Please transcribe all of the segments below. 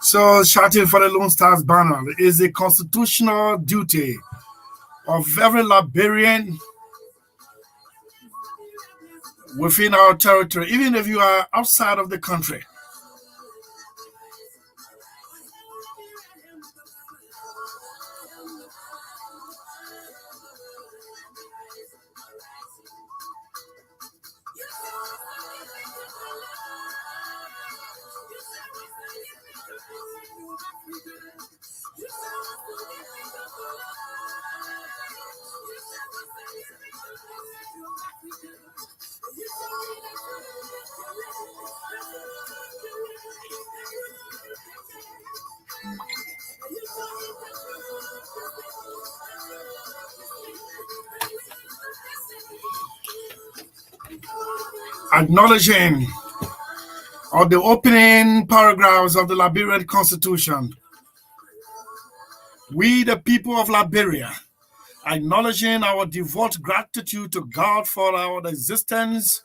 So, shouting for the Lone Stars banner is a constitutional duty of every Liberian within our territory, even if you are outside of the country. Acknowledging of the opening paragraphs of the Liberian Constitution, we, the people of Liberia, acknowledging our devout gratitude to God for our existence,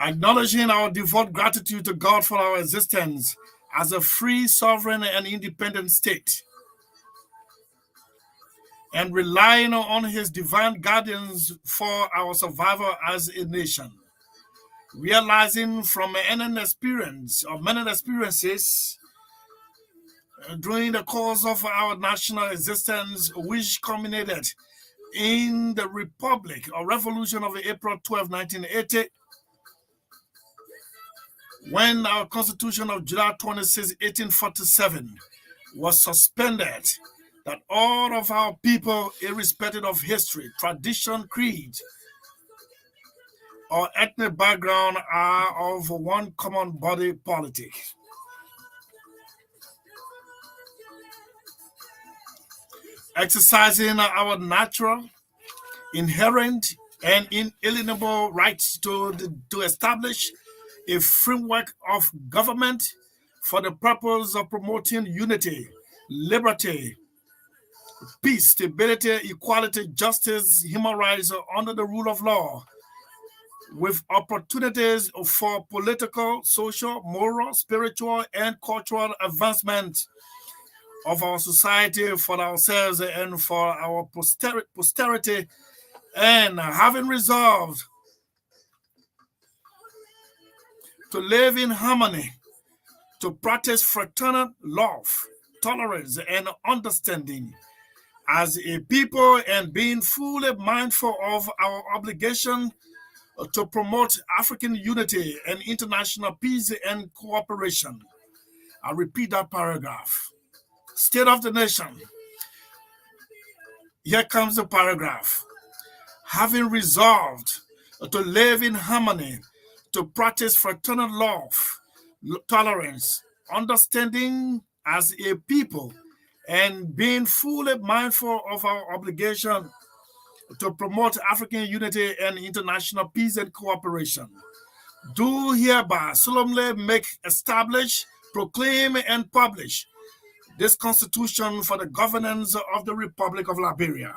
acknowledging our devout gratitude to God for our existence as a free, sovereign, and independent state, and relying on His divine guidance for our survival as a nation. Realizing from many experiences during the course of our national existence, which culminated in the Republic or Revolution of April 12, 1980, when our Constitution of July 26, 1847 was suspended, that all of our people, irrespective of history, tradition, creed, or ethnic background, are of one common body politic. Exercising our natural, inherent, and inalienable rights to establish a framework of government for the purpose of promoting unity, liberty, peace, stability, equality, justice, human rights under the rule of law, with opportunities for political, social, moral, spiritual, and cultural advancement of our society, for ourselves, and for our posterity, and having resolved to live in harmony, to practice fraternal love, tolerance, and understanding as a people, and being fully mindful of our obligation to promote African unity and international peace and cooperation. I repeat that paragraph. State of the nation. Here comes the paragraph. Having resolved to live in harmony, to practice fraternal love, tolerance, understanding as a people, and being fully mindful of our obligation to promote African unity and international peace and cooperation, do hereby solemnly make, establish, proclaim, and publish this Constitution for the governance of the Republic of Liberia.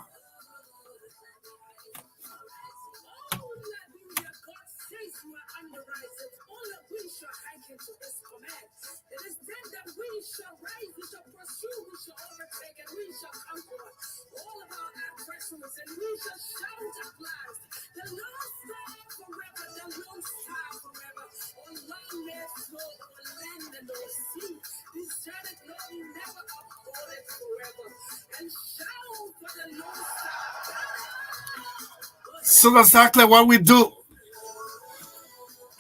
It is then that we shall rise, we shall pursue, we shall overtake, and we shall conquer all of our adversaries, and we shall shout at last, the Lord star forever, the Lord star forever. On long may flow over land and over sea. Deserted Lord, never upholdeth forever. And shout for the Lord star. So that's exactly what we do.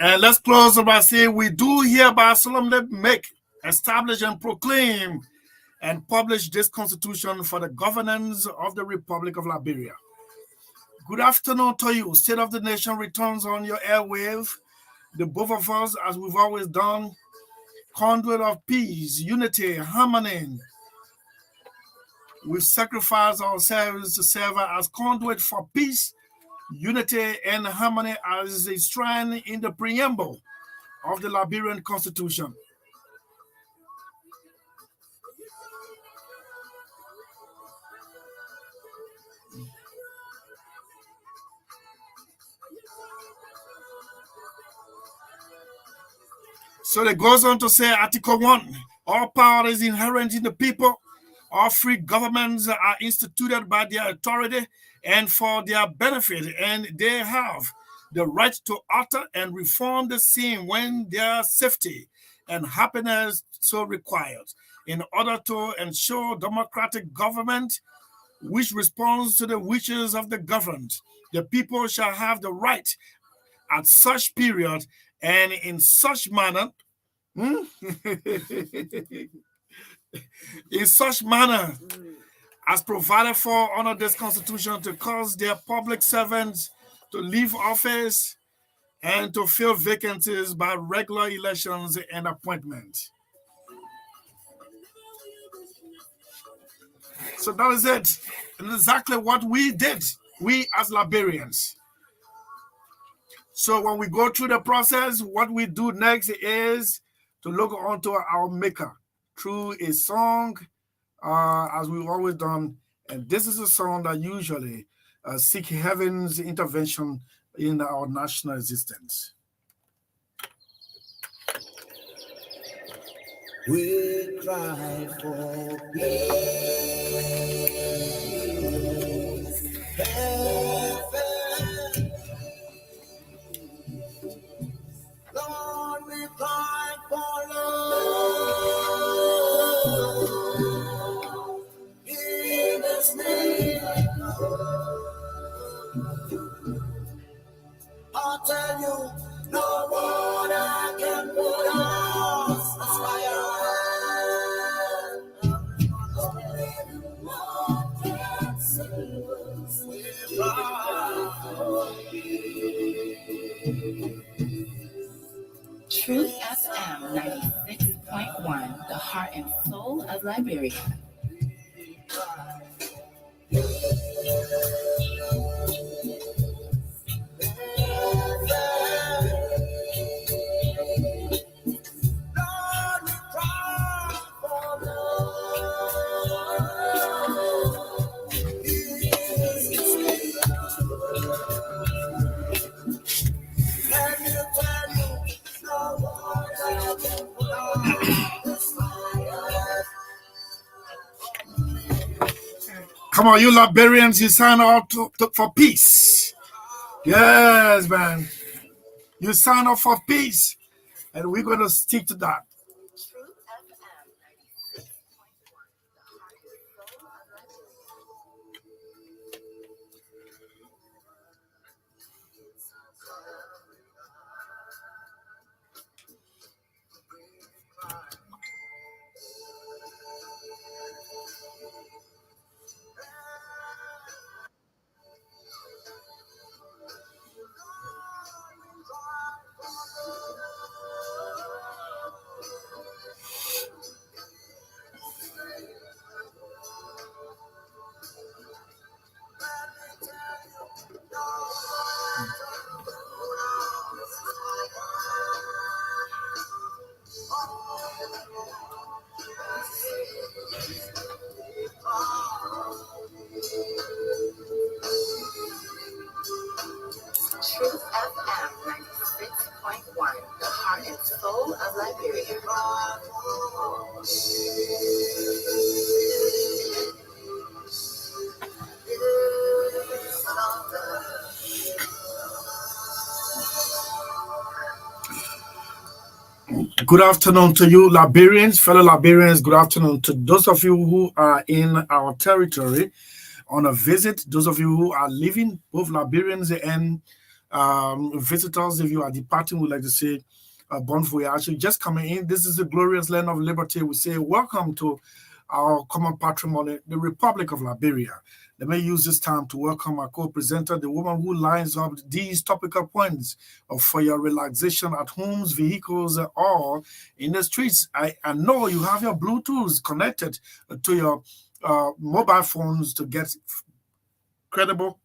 And let's close by saying, we do hereby solemnly make, establish, and proclaim and publish this Constitution for the governance of the Republic of Liberia. Good afternoon to you. State of the Nation returns on your airwave. The both of us, as we've always done, conduit of peace, unity, harmony. We've sacrificed ourselves to serve as conduit for peace, unity, and harmony as enshrined in the preamble of the Liberian Constitution. So it goes on to say, Article 1, all power is inherent in the people. All free governments are instituted by their authority and for their benefit, and they have the right to alter and reform the same when their safety and happiness so required, in order to ensure democratic government which responds to the wishes of the governed. The people shall have the right at such period and in such manner in such manner as provided for under this Constitution, to cause their public servants to leave office and to fill vacancies by regular elections and appointment. So that is it. And exactly what we did, we as Liberians. So when we go through the process, what we do next is to look onto our Maker through a song, as we've always done. And this is a song that usually seek heaven's intervention in our national existence. We cry for peace, heaven. Lord, we cry for love in His name. I'll tell you, no water can put us fire. Truth FM 96.1, the heart and soul of Liberia. Come on, you Liberians, you sign up for peace. Yes, man. You sign up for peace, and we're going to stick to that. Truth FM 96.1, the heart and soul of Liberia. Good afternoon to you, Liberians, fellow Liberians. Good afternoon to those of you who are in our territory on a visit, those of you who are living, both Liberians and visitors. If you are departing, we'd like to say bon voyage. Just coming in, this is the glorious land of liberty. We say welcome to our common patrimony, the Republic of Liberia. Let me use this time to welcome our co-presenter, the woman who lines up these topical points for your relaxation at homes, vehicles, or in the streets. I know you have your Bluetooth connected to your mobile phones to get credible,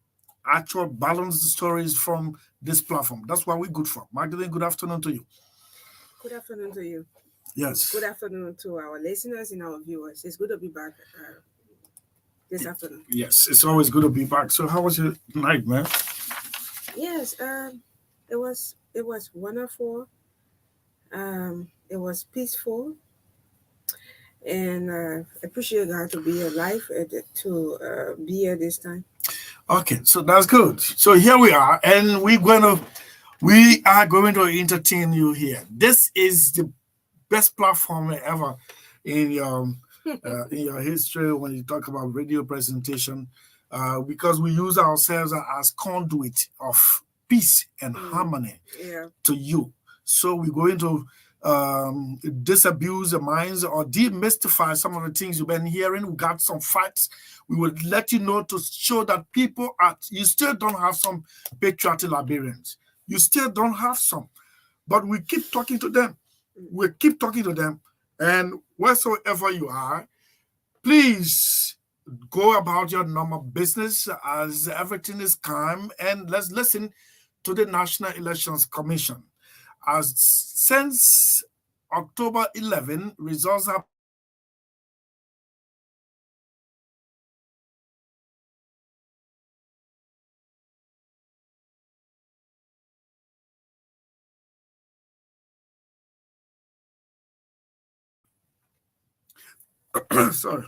actual, balanced stories from this platform. That's what we're good for. Magdalene, good afternoon to you. Good afternoon to you. Yes. Good afternoon to our listeners and our viewers. It's good to be back this afternoon. Yes, it's always good to be back. So how was your night, man? Yes, it was wonderful. It was peaceful, and I appreciate God to be alive to be here this time. Okay, so that's good. So here we are, and we are going to entertain you here. This is the best platform ever in your history when you talk about radio presentation, because we use ourselves as conduit of peace and harmony to you. So we're going to disabuse the minds or demystify some of the things you've been hearing. We got some facts. We would let you know to show that people you still don't have some patriotic Liberians. You still don't have some, but we keep talking to them. We keep talking to them, and wheresoever you are, please go about your normal business as everything is calm, and let's listen to the National Elections Commission. As since October 11, results have sorry.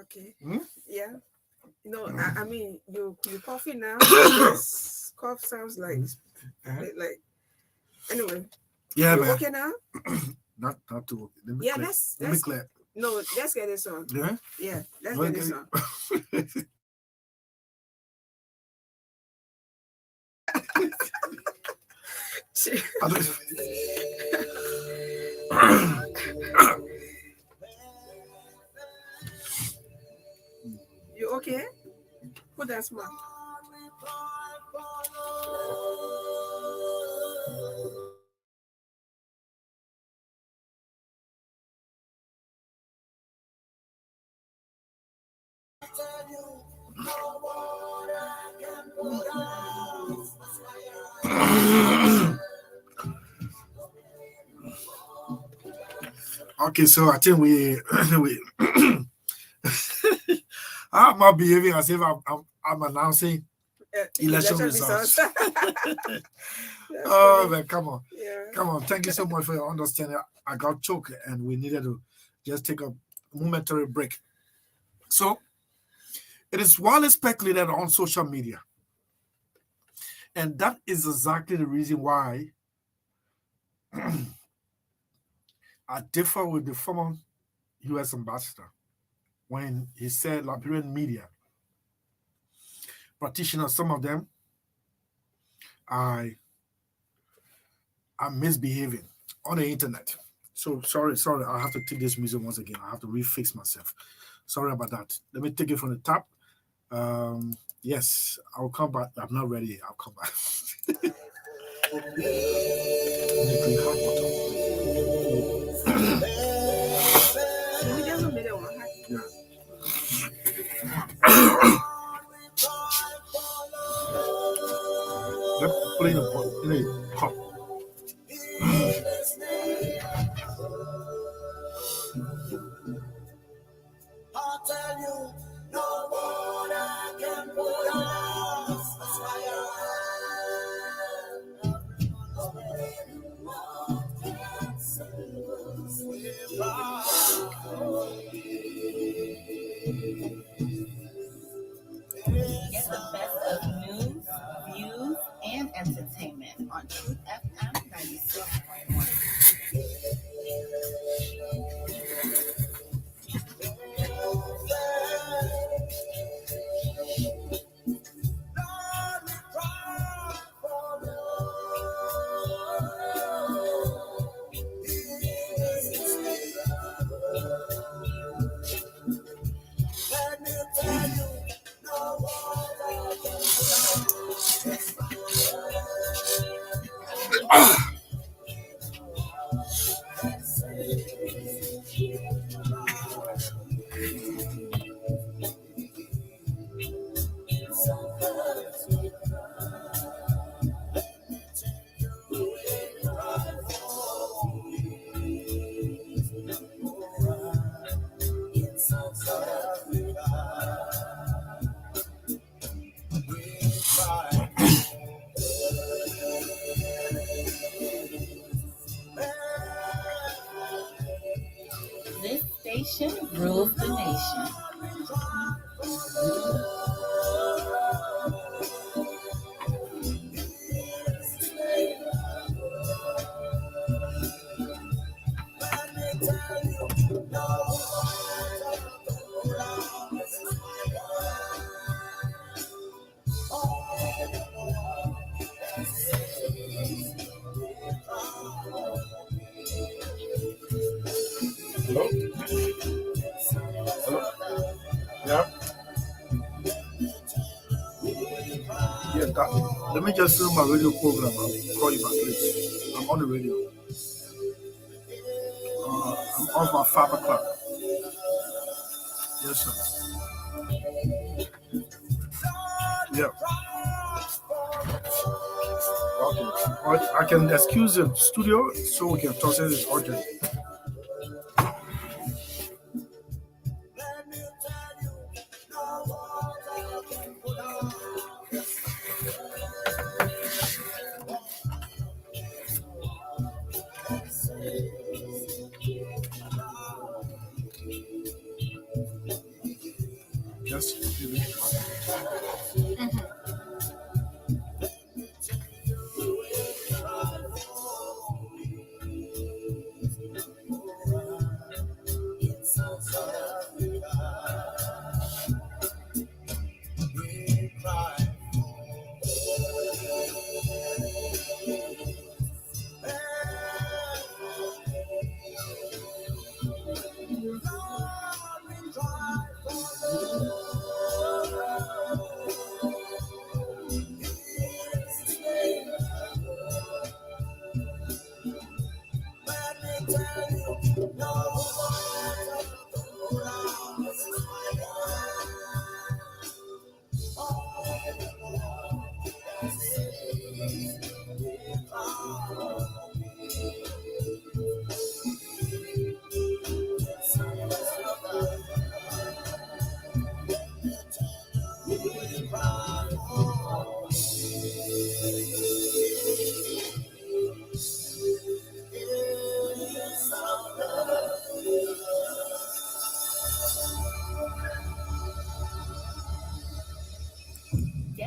Okay. Hmm? Yeah. I mean, you coughing now. This cough sounds like anyway. Yeah, You man. okay now? Not too. Let me clear. No, let's get this on. Yeah. Yeah, let's get this on. You okay? Put that smile. Okay, so I think I'm not behaving as if I'm announcing election results. That's Oh funny. man, come on. Yeah. Come on. Thank you so much for your understanding. I got choked and we needed to just take a momentary break. So it is widely speculated on social media. And that is exactly the reason why I differ with the former US ambassador when he said Liberian media practitioners, some of them are, are misbehaving on the internet. So sorry, I have to take this music once again. I have to refix myself. Sorry about that. Let me take it from the top. Yes, I'll come back. I'm not ready. I'll come back. Drink hot We never made it one. water. Yeah. Let's play the hot. I'll tell you, no water can put us fire. Get the best of news, views, and entertainment on Truth FM 96.1. Let me tell you, no water This station rules the nation. Hello? Hello? Yeah? Yeah, let me just film my radio program. I'll call you back later. I'm on the radio. I'm off by 5 o'clock. Yes, sir. Yeah. Okay. All right, I can excuse the studio so we can talk. This urgent. Yes.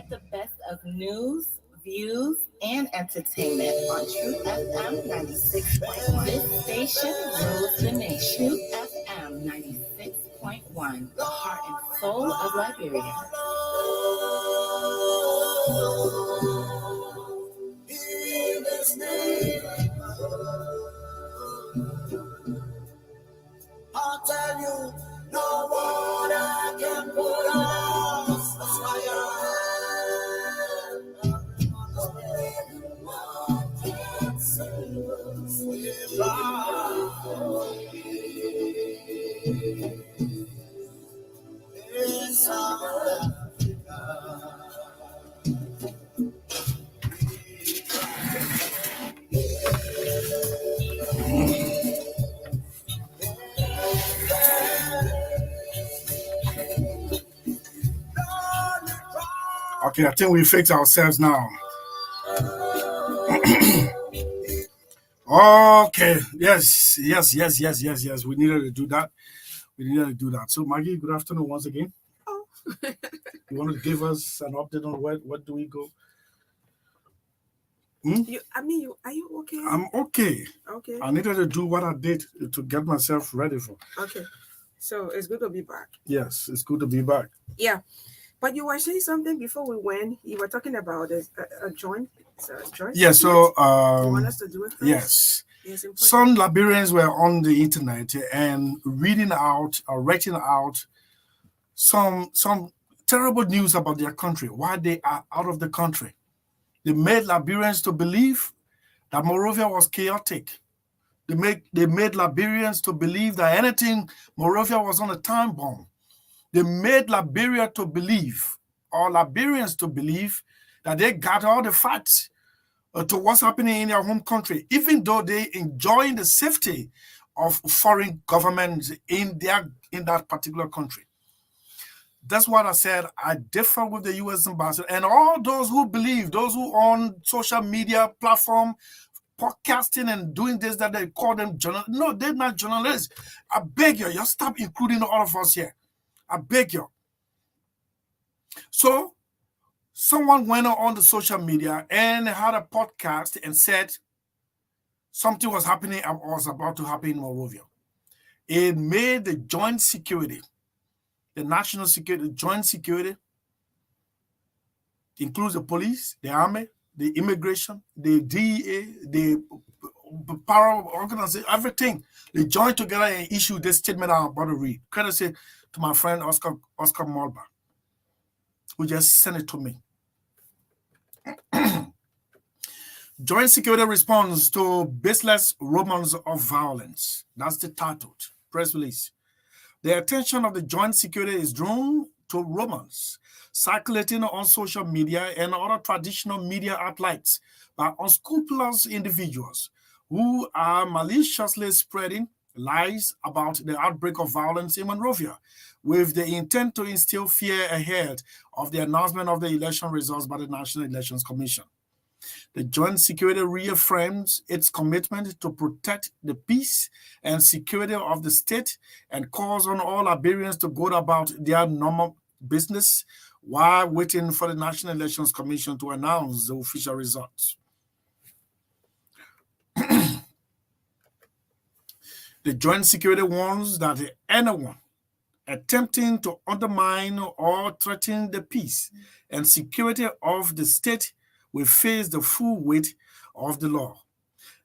Get the best of news, views, and entertainment on Truth FM 96.1. This station rules the nation. Truth FM 96.1, the heart and soul of Liberia. In His name, I'll tell you, no water can put us fire. Okay, I think we fix ourselves now. Okay, yes. We needed to do that. So, Maggie, good afternoon once again. Oh. You want to give us an update on where do we go? Are you okay? I'm okay. Okay. I needed to do what I did to get myself ready for. Okay. So it's good to be back. Yes, it's good to be back. Yeah. But you were saying something before we went. You were talking about a joint. Yeah, so you want us to do it first? yes. Yes, important. Some Liberians were on the internet and writing out some terrible news about their country, why they are out of the country. They made Liberians to believe that Monrovia was chaotic. They made Liberians to believe that anything Monrovia was on a time bomb. They made Liberia to believe, or Liberians to believe, that they got all the facts to what's happening in their home country, even though they enjoy the safety of foreign governments in that particular country. That's what I said. I differ with the U.S. ambassador and all those who believe, those who on social media platform, podcasting and doing this, that they call them journalists. No, they're not journalists. I beg you, just stop including all of us here. I beg you. So, someone went on the social media and had a podcast and said something was happening or was about to happen in Monrovia. It made the joint security, the national security, the joint security, includes the police, the army, the immigration, the DEA, the power organization, everything. They joined together and issued this statement I'm about to read. Courtesy to my friend Oscar Mulba, who just sent it to me. Joint security response to baseless rumors of violence. That's the title, press release. The attention of the joint security is drawn to rumors circulating on social media and other traditional media outlets by unscrupulous individuals who are maliciously spreading lies about the outbreak of violence in Monrovia, with the intent to instill fear ahead of the announcement of the election results by the National Elections Commission. The joint security reaffirms its commitment to protect the peace and security of the state and calls on all Liberians to go about their normal business while waiting for the National Elections Commission to announce the official results. The joint security warns that anyone attempting to undermine or threaten the peace and security of the state will face the full weight of the law.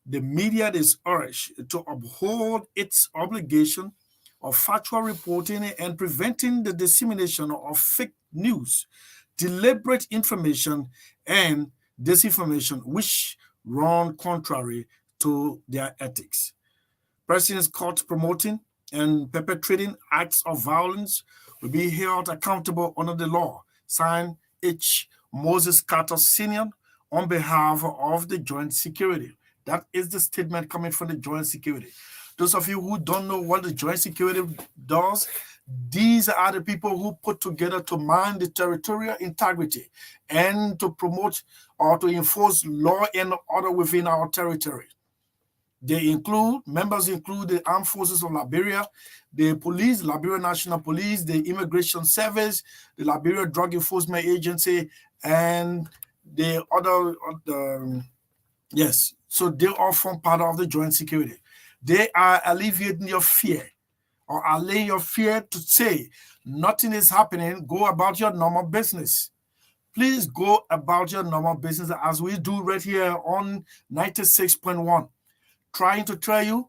The media is urged to uphold its obligation of factual reporting and preventing the dissemination of fake news, deliberate information, and disinformation which run contrary to their ethics. Persons caught promoting and perpetrating acts of violence will be held accountable under the law. Signed, H. Moses Carter Sr. on behalf of the joint security. That is the statement coming from the joint security. Those of you who don't know what the joint security does, these are the people who put together to mind the territorial integrity and to promote or to enforce law and order within our territory. Members include the Armed Forces of Liberia, the police, Liberia National Police, the Immigration Service, the Liberia Drug Enforcement Agency, and the other, yes, so they all form part of the joint security. They are alleviating your fear or allaying your fear to say nothing is happening. Go about your normal business. Please go about your normal business as we do right here on 96.1, trying to tell you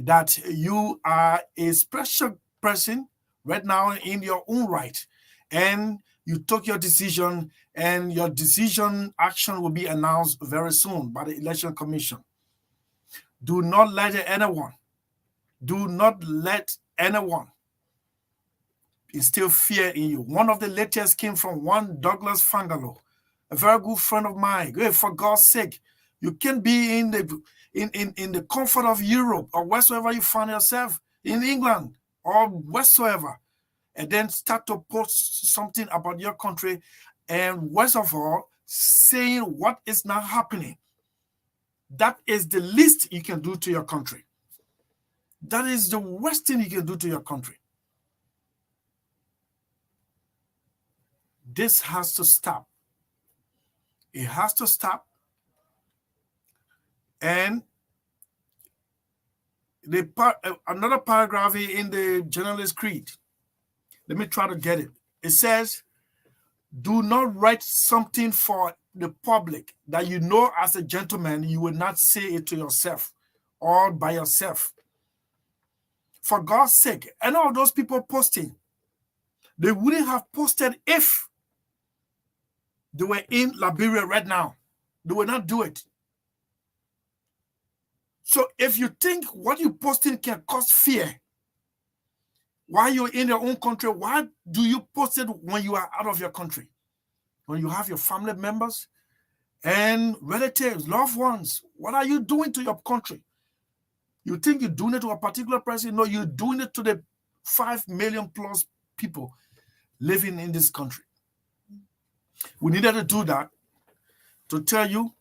that you are a special person right now in your own right. And you took your decision, and your decision action will be announced very soon by the Election Commission. Do not let anyone instill fear in you. One of the latest came from one Douglas Fangalo, a very good friend of mine. Hey, for God's sake, you can be in the comfort of Europe or wheresoever you find yourself, in England or whatsoever, and then start to post something about your country, and worst of all, saying what is not happening. That is the least you can do to your country. That is the worst thing you can do to your country. This has to stop. It has to stop. And another paragraph in the Journalist Creed, let me try to get it. It says, do not write something for the public that you know as a gentleman you will not say it to yourself or by yourself. For God's sake, and all those people posting, they wouldn't have posted if they were in Liberia right now. They will not do it. So if you think what you're posting can cause fear while you're in your own country, why do you post it when you are out of your country? When you have your family members and relatives, loved ones, what are you doing to your country? You think you're doing it to a particular person? No, you're doing it to the 5 million plus people living in this country. We needed to do that to tell you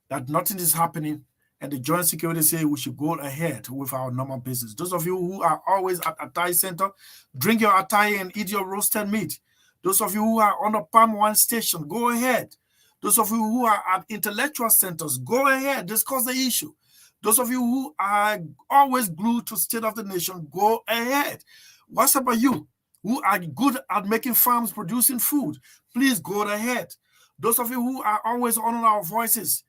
that nothing is happening, and the joint security say we should go ahead with our normal business. Those of you who are always at Attai Center, drink your Attai and eat your roasted meat. Those of you who are on the Palm One station, go ahead. Those of you who are at intellectual centers, go ahead, discuss the issue. Those of you who are always glued to State of the Nation, go ahead. What's about you who are good at making farms, producing food? Please go ahead. Those of you who are always honoring our voices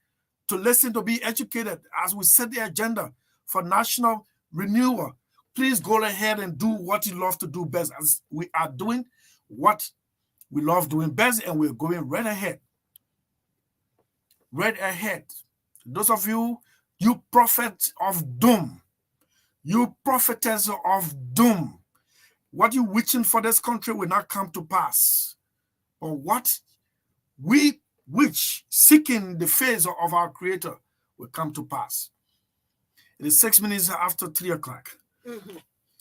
to listen, to be educated as we set the agenda for national renewal, please go ahead and do what you love to do best, as we are doing what we love doing best, and we're going right ahead. Right ahead. Those of you, you prophets of doom, you prophetess of doom, what you wishing for this country will not come to pass. But what we which seeking the face of our Creator will come to pass. It is 6 minutes after 3 o'clock.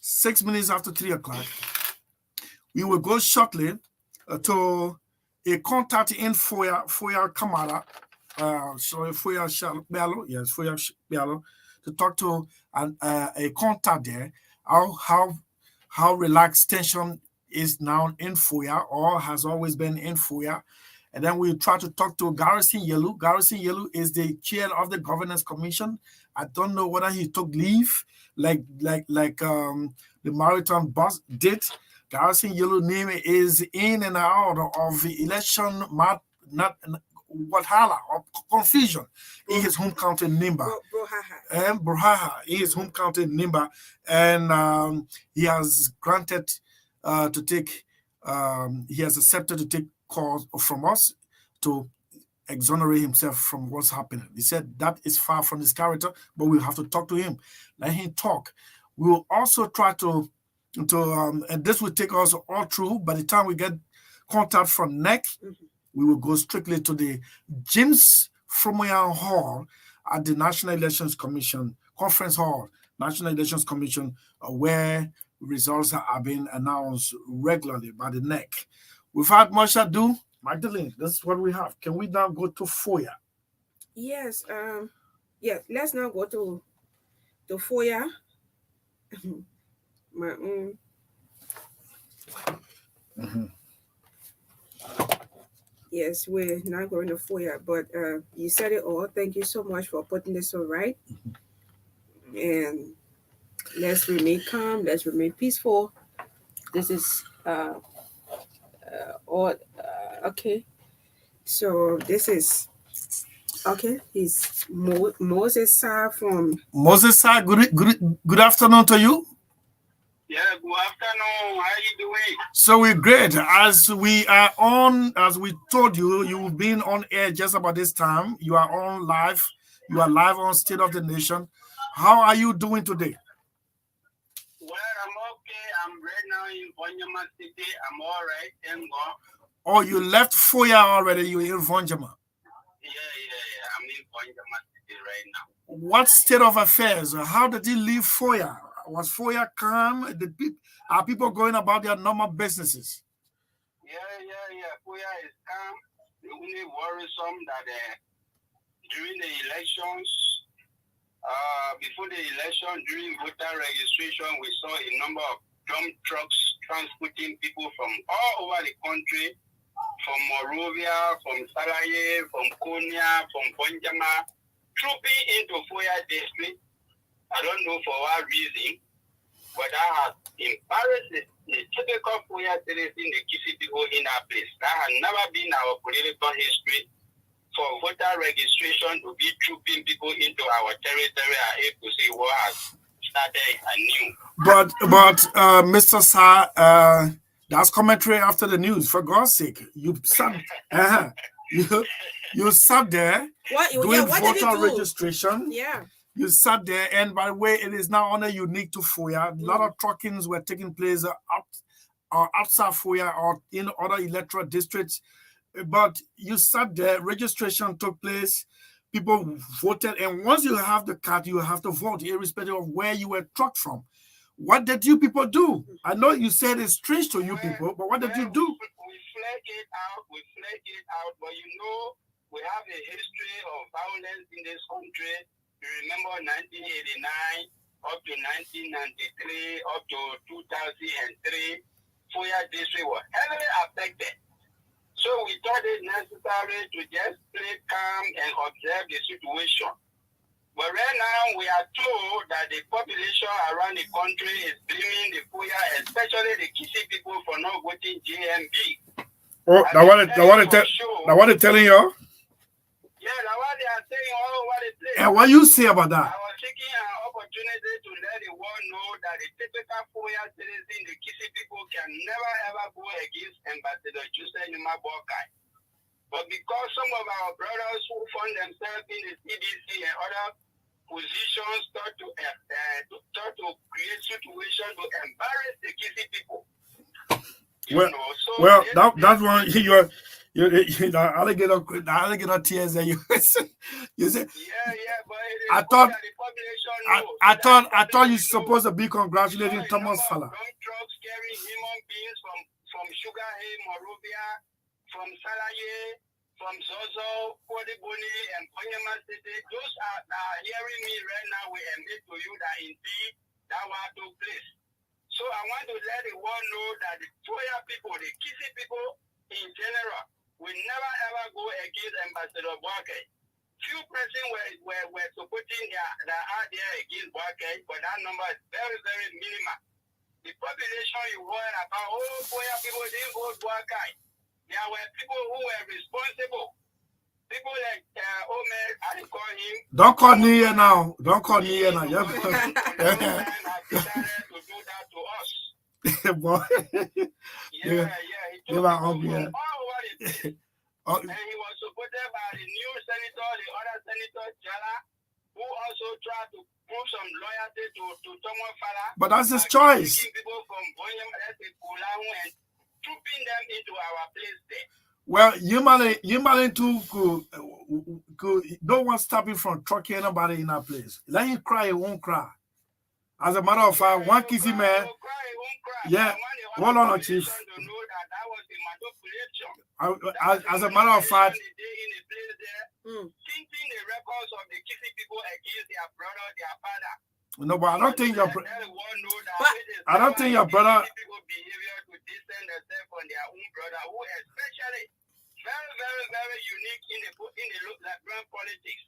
6 minutes after 3 o'clock. We will go shortly to a contact in Foya Kamara. Foya Bello, yes, Foya Bello, to talk to a contact there. How relaxed tension is now in Foya, or has always been in Foya. And then we try to talk to Garrison Yelu. Garrison Yelu is the chair of the Governance Commission. I don't know whether he took leave like the maritime boss did. Garrison Yelu name is in and out of the election, not Walhalla or confusion in his home county Nimba. Brohaha in his home county Nimba. And he has granted to take, he has accepted to take calls from us to exonerate himself from what's happening. He said that is far from his character, but we'll have to talk to him. Let him talk. We will also try to and this will take us all through. By the time we get contact from NEC, we will go strictly to the James Fromoyan Hall at the National Elections Commission, Conference Hall, National Elections Commission, where results are being announced regularly by the NEC. Without much ado, Magdalene, this is what we have. Can we now go to Foya? Yes. Let's now go to Foya. My own. Yes, we're not going to foyer, but you said it all. Thank you so much for putting this all right. And let's remain calm. Let's remain peaceful. This is all okay. So this is okay. He's Moses Saah from Moses, sir, good afternoon to you. Yeah, good afternoon. How you doing? So we're great. As we are on, as we told you, you've been on air just about this time. You are on live. You are live on State of the Nation. How are you doing today? Well, I'm okay. I'm right now in Vonyama City. I'm all right. Thank God. Oh, you left Foya already. You're in Vonjama. Yeah. I'm in Vonyama City right now. What state of affairs? How did you leave Foya? Was Foya calm? Are people going about their normal businesses? Yeah. Foya is calm. The only worrisome that during the elections, before the election, during voter registration, we saw a number of dump trucks transporting people from all over the country, from Monrovia, from Sellee, from Konya, from Vonjama, trooping into Foya district. I don't know for what reason, but that has embarrassed the typical Foya citizen, the Kisi people in our place. That has never been our political history for voter registration to be trooping people into our territory. I hate to say what has started anew. But Mr. Saah, that's commentary after the news. For God's sake, you sat, you sat there doing voter registration. Yeah. You sat there, and by the way, it is now only unique to Foya. A lot of truckings were taking place outside Foya or in other electoral districts. But you sat there, registration took place, people voted, and once you have the card, you have to vote, irrespective of where you were trucked from. What did you people do? I know you said it's strange to you people, but what did you do? We flag it out, but you know, we have a history of violence in this country. You remember 1989, up to 1993, up to 2003, Foya district was heavily affected. So we thought it necessary to just play calm and observe the situation. But right now, we are told that the population around the country is blaming the Foya, especially the Kisi people, for not voting JMB. Oh, now what they telling you? Yeah, that's what they are saying all over the place. And what you say about that? I was taking an opportunity to let the world know that the typical Foya citizen, the Kisi people, can never ever go against Ambassador Joseph Numa Bokai. But because some of our brothers who found themselves in the CDC and other positions start to create situations to embarrass the Kisi people. That's one the alligator tears that you say. Yeah, but I thought you're supposed to be congratulating Thomas Fala. Dump trucks carrying human beings from Sugar Hill, Monrovia, from Sellee, from Zozo, Kodiboni, and Vonyama City. Those are hearing me right now. We admit to you that indeed that what took place. So I want to let the world know that the Foya people, the Kisi people in general, will never ever go against Ambassador Boakey. Few persons were supporting their out there against Boakey, but that number is very, very minimal. The population you heard about, Foya people didn't vote Boakey. There were people who were responsible. People like Omer, I call him. Don't call me here now. Don't call me here now. Yeah. decided to do that to us. Boy. Yeah. He took all people over from all over the place. And he was supported by the new senator, the other senator, Jala, who also tried to prove some loyalty to Thomas Fala. But that's his choice. Taking people from Vonyama and trooping them into our place there. Well, you too could no one stop him from trucking anybody in that place. Let him cry, he won't cry. As a matter of fact, one Kisi man. Yeah, hold on, Chief. As a matter of fact, thinking the records of the Kisi people against their brother, their father. No, but I don't think your brother. People behavior to distance themselves from their own brother, who especially very, very, very unique in the Liberian politics.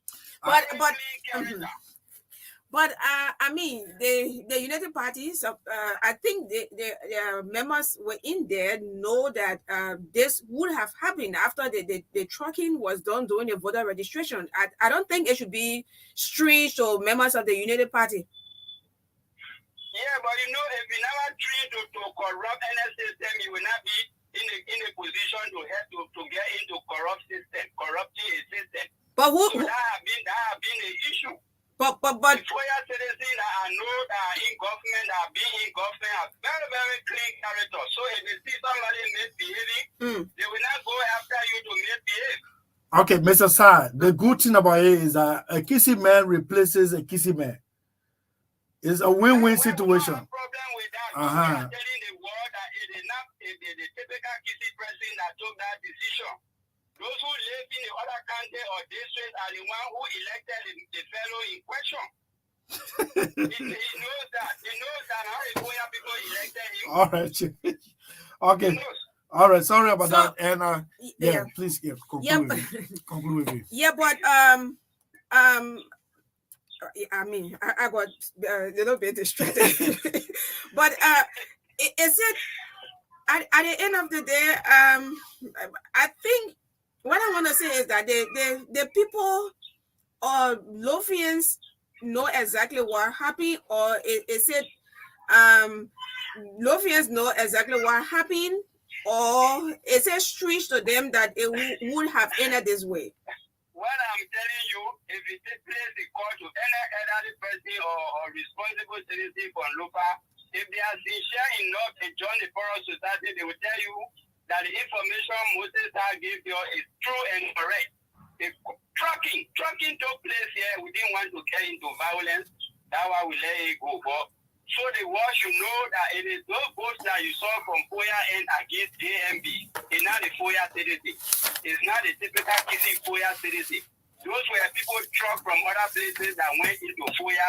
But I mean, the United Parties, I think the members were in there know that this would have happened after the tracking was done during the voter registration. I don't think it should be strict or members of the United Party. Yeah, but if you never train to corrupt any system, you will not be in a position to get into corrupting a system. But so that have been an issue. But the FOIA citizens that I know that are in government, that have been in government, are very, very clean characters. So if they see somebody misbehaving, they will not go after you to misbehave. Okay, Mr. Saah, the good thing about it is that a kissy man replaces a kissy man. It's a win-win situation. No problem with that. I'm telling the world that it is not the typical kissy person that took that decision. Those who live in the other county or district are the one who elected the fellow in question. he knows that. He knows that how the Koya people elected him. All right. Okay. All right. Sorry about that. And please conclude with it. Yeah, but I mean, I got a little bit distracted. But is it at the end of the day? I think what I want to say is that the people or Lothians know exactly what happened, or is it Lothians know exactly what happened, or is it strange to them that it would have ended this way? What I'm telling you, if you take place the call to any elderly person or responsible citizen from Lupa, if they are sincere enough to join the Foreign Society, they will tell you that the information Moses gave you is true and correct. The trucking took place here. We didn't want to get into violence. That's why we let it go. But so the world should know that it is those votes that you saw from Foya and against AMB. It's not the Foya citizen. It's not the typical kissing Foya citizen. Those were people truck from other places that went into Foya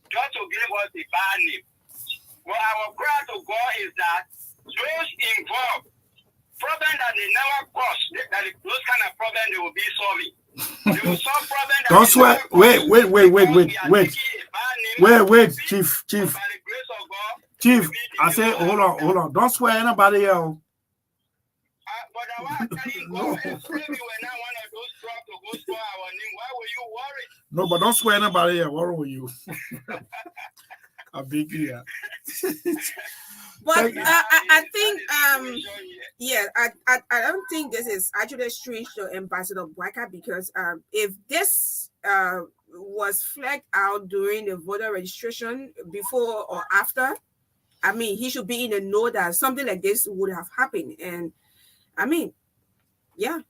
just to give us the bad name. But our prayer to God is that those involved, problem that they never caused, that those kind of problem they will be solving. They will solve problem that don't swear. Wait, Chief. Chief, I say hold on. Don't swear anybody else. But I want to tell you, God, if we were not one of those trucks to go spoil our name, why were you worried? No, but don't swear anybody else. What were you? A big yeah. But I think I don't think this is actually strange to Ambassador Bwaka, because if this was flagged out during the voter registration before or after, I mean, he should be in the know that something like this would have happened. And I mean, yeah.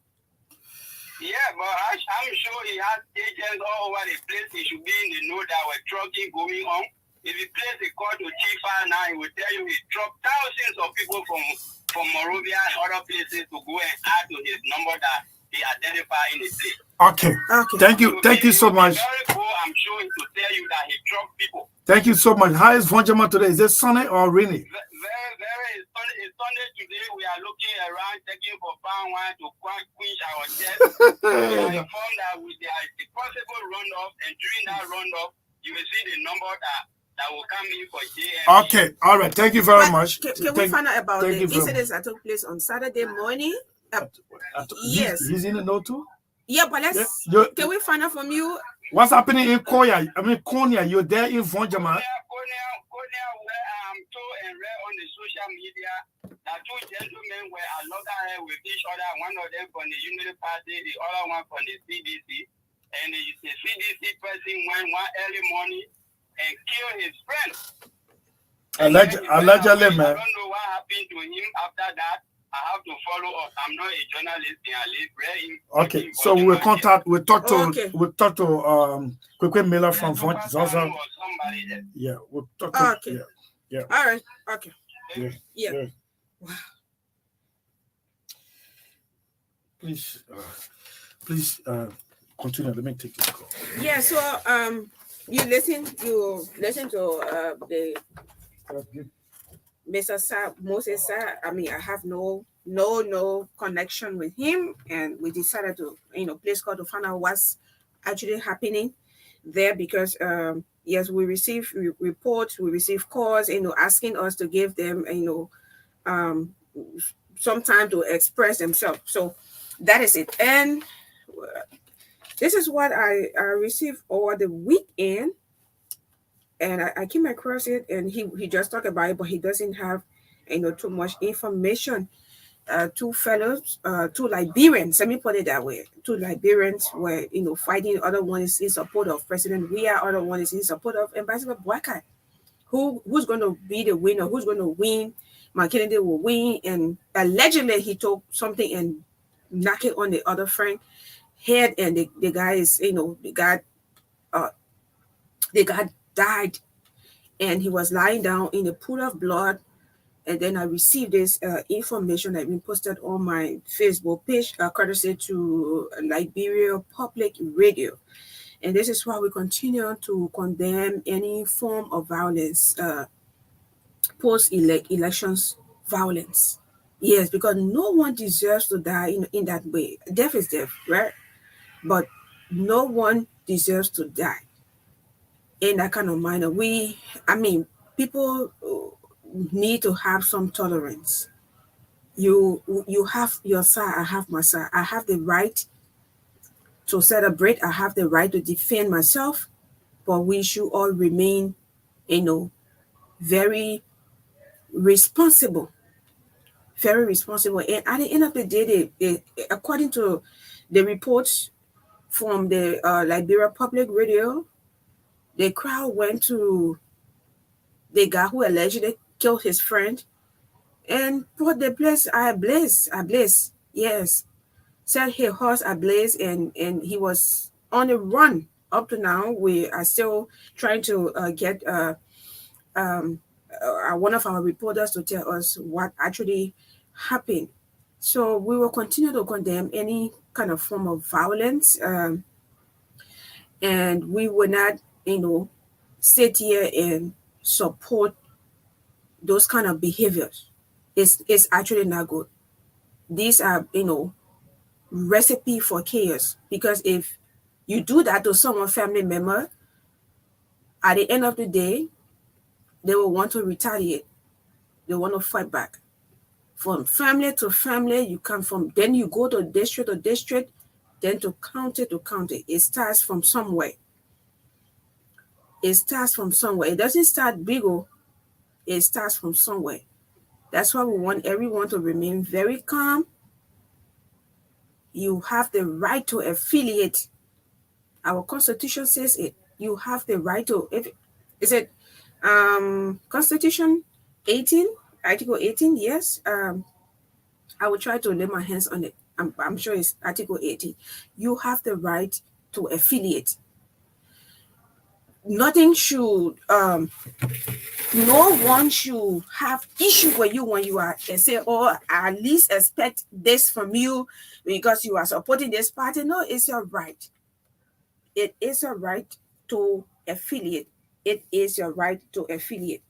Yeah, but I'm sure he has agents all over the place. He should be in the know that we're trucking going on. If he plays the call to Chifa now, he will tell you he dropped thousands of people from Morovia and other places to go and add to his number that he identified in the place. Okay. Thank you so much. Very cool. I'm sure to tell you that he dropped people. Thank you so much. How is Vonjama today? Is it sunny or rainy? Very, very. It's sunny today. We are looking around, checking for palm wine to quench our chest. We are informed that there is a possible runoff, and during that runoff, you will see the number that will come in for JM. Okay, all right. Thank you very much. Can we find out about the incidents that took place on Saturday morning? Yes. He's in the know too? Yeah, but can we find out from you? What's happening in Konya? Konya, you're there in Vonjama. Konya, where I'm told and read on the social media that two gentlemen were along with each other. One of them from the Unity Party, the other one from the CDC. And the CDC person went one early morning and killed his friend. Allegedly, man. I don't know what happened to him after that. I have to follow up. I'm not a journalist. Okay, so we'll talk to Kwekwe Miller from Vonjama. Somebody there. Yeah, we'll talk to okay. Yeah. All right. Okay. Yeah. Wow. Please continue. Let me take this call. Yeah, so you listen to the Mr. Saah, Moses Saah. I mean, I have no no connection with him, and we decided to place call to find out what's actually happening there, because yes, we receive reports, we receive calls, asking us to give them um some time to express themselves. So that is it. And this is what I received over the weekend, and I came across it, and he just talked about it, but he doesn't have too much information. Two fellows, two Liberians, let me put it that way. Two Liberians were, fighting. Other one is in support of President Weah, other one is in support of Ambassador Boycott. Who's going to be the winner? Who's going to win? Kennedy will win. And allegedly, he took something and knocked it on the other friend head, and the guy is, the guy died, and he was lying down in a pool of blood. And then I received this information that been posted on my Facebook page, courtesy to Liberia Public Radio. And this is why we continue to condemn any form of violence, post-elections violence. Yes, because no one deserves to die in that way. Death is death, right? But no one deserves to die in that kind of manner. People need to have some tolerance. You have your side, I have my side. I have the right to celebrate, I have the right to defend myself, but we should all remain, very responsible. Very responsible. And at the end of the day, according to the reports from the Liberia Public Radio, the crowd went to the guy who allegedly killed his friend and put the place ablaze. Yes, set his horse ablaze, and he was on the run. Up to now, we are still trying to get one of our reporters to tell us what actually happened. So we will continue to condemn any kind of form of violence, and we will not, sit here and support those kind of behaviors. It's actually not good. These are, recipe for chaos, because if you do that to someone family member, at the end of the day, they will want to retaliate. They want to fight back. From family to family, you come from, then you go to district, then to county to county. It starts from somewhere. It starts from somewhere. It doesn't start big. It starts from somewhere. That's why we want everyone to remain very calm. You have the right to affiliate. Our constitution says it. You have the right to. Is it Constitution 18, Article 18? Yes. I will try to lay my hands on it. I'm sure it's Article 18. You have the right to affiliate. Nothing should. No one should have issue with you when you are and say, "Oh, I at least expect this from you because you are supporting this party." No, it's your right. It is your right to affiliate. It is your right to affiliate.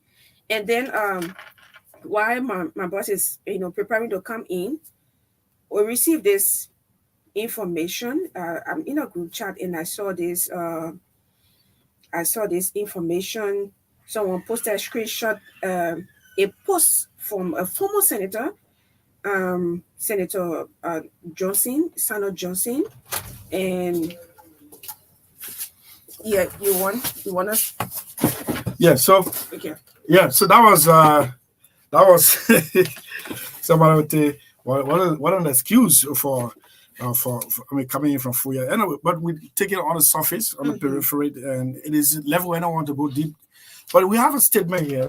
And then while my boss is preparing to come in, we received this information. I'm in a group chat and I saw this information. Someone posted a screenshot, a post from a former senator, Senator Senator Johnson, and yeah, you want us? Yeah. So Okay. yeah. So that was somebody would say, what an excuse for coming in from Fuya. Anyway, but we take it on the surface, on the periphery, and it is level. I don't want to go deep, but we have a statement here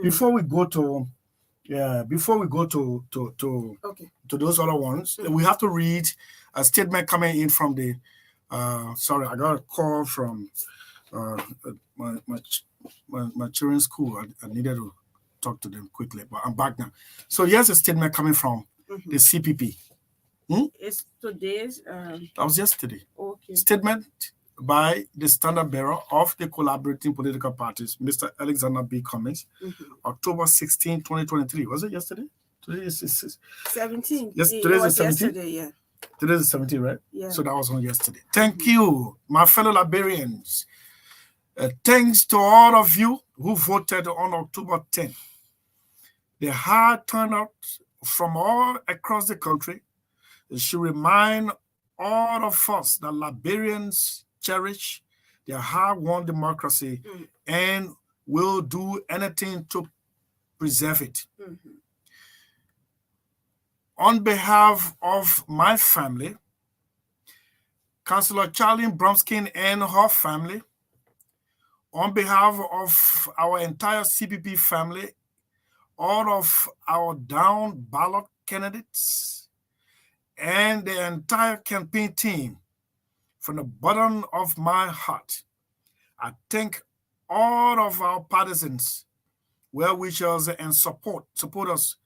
before we go to Okay. to those other ones. We have to read a statement coming in from the. Sorry, I got a call from my children's school. I needed to talk to them quickly, but I'm back now. So here's a statement coming from the CPP. It's today's. That was yesterday. Okay. Statement by the standard bearer of the collaborating political parties, Mr. Alexander B. Cummings, October 16, 2023. Was it yesterday? Today is 17. yes, It today is was 17. yesterday, yeah. Today is 17, right? Yeah. So that was on yesterday. Thank you, my fellow Liberians. Thanks to all of you who voted on October 10th. The high turnout from all across the country should remind all of us that Liberians cherish their hard-won democracy and will do anything to preserve it. On behalf of my family, Councillor Charlie Bromskin and her family, on behalf of our entire CPP family, all of our down ballot candidates, and the entire campaign team, from the bottom of my heart, I thank all of our partisans, well-wishers, and supporters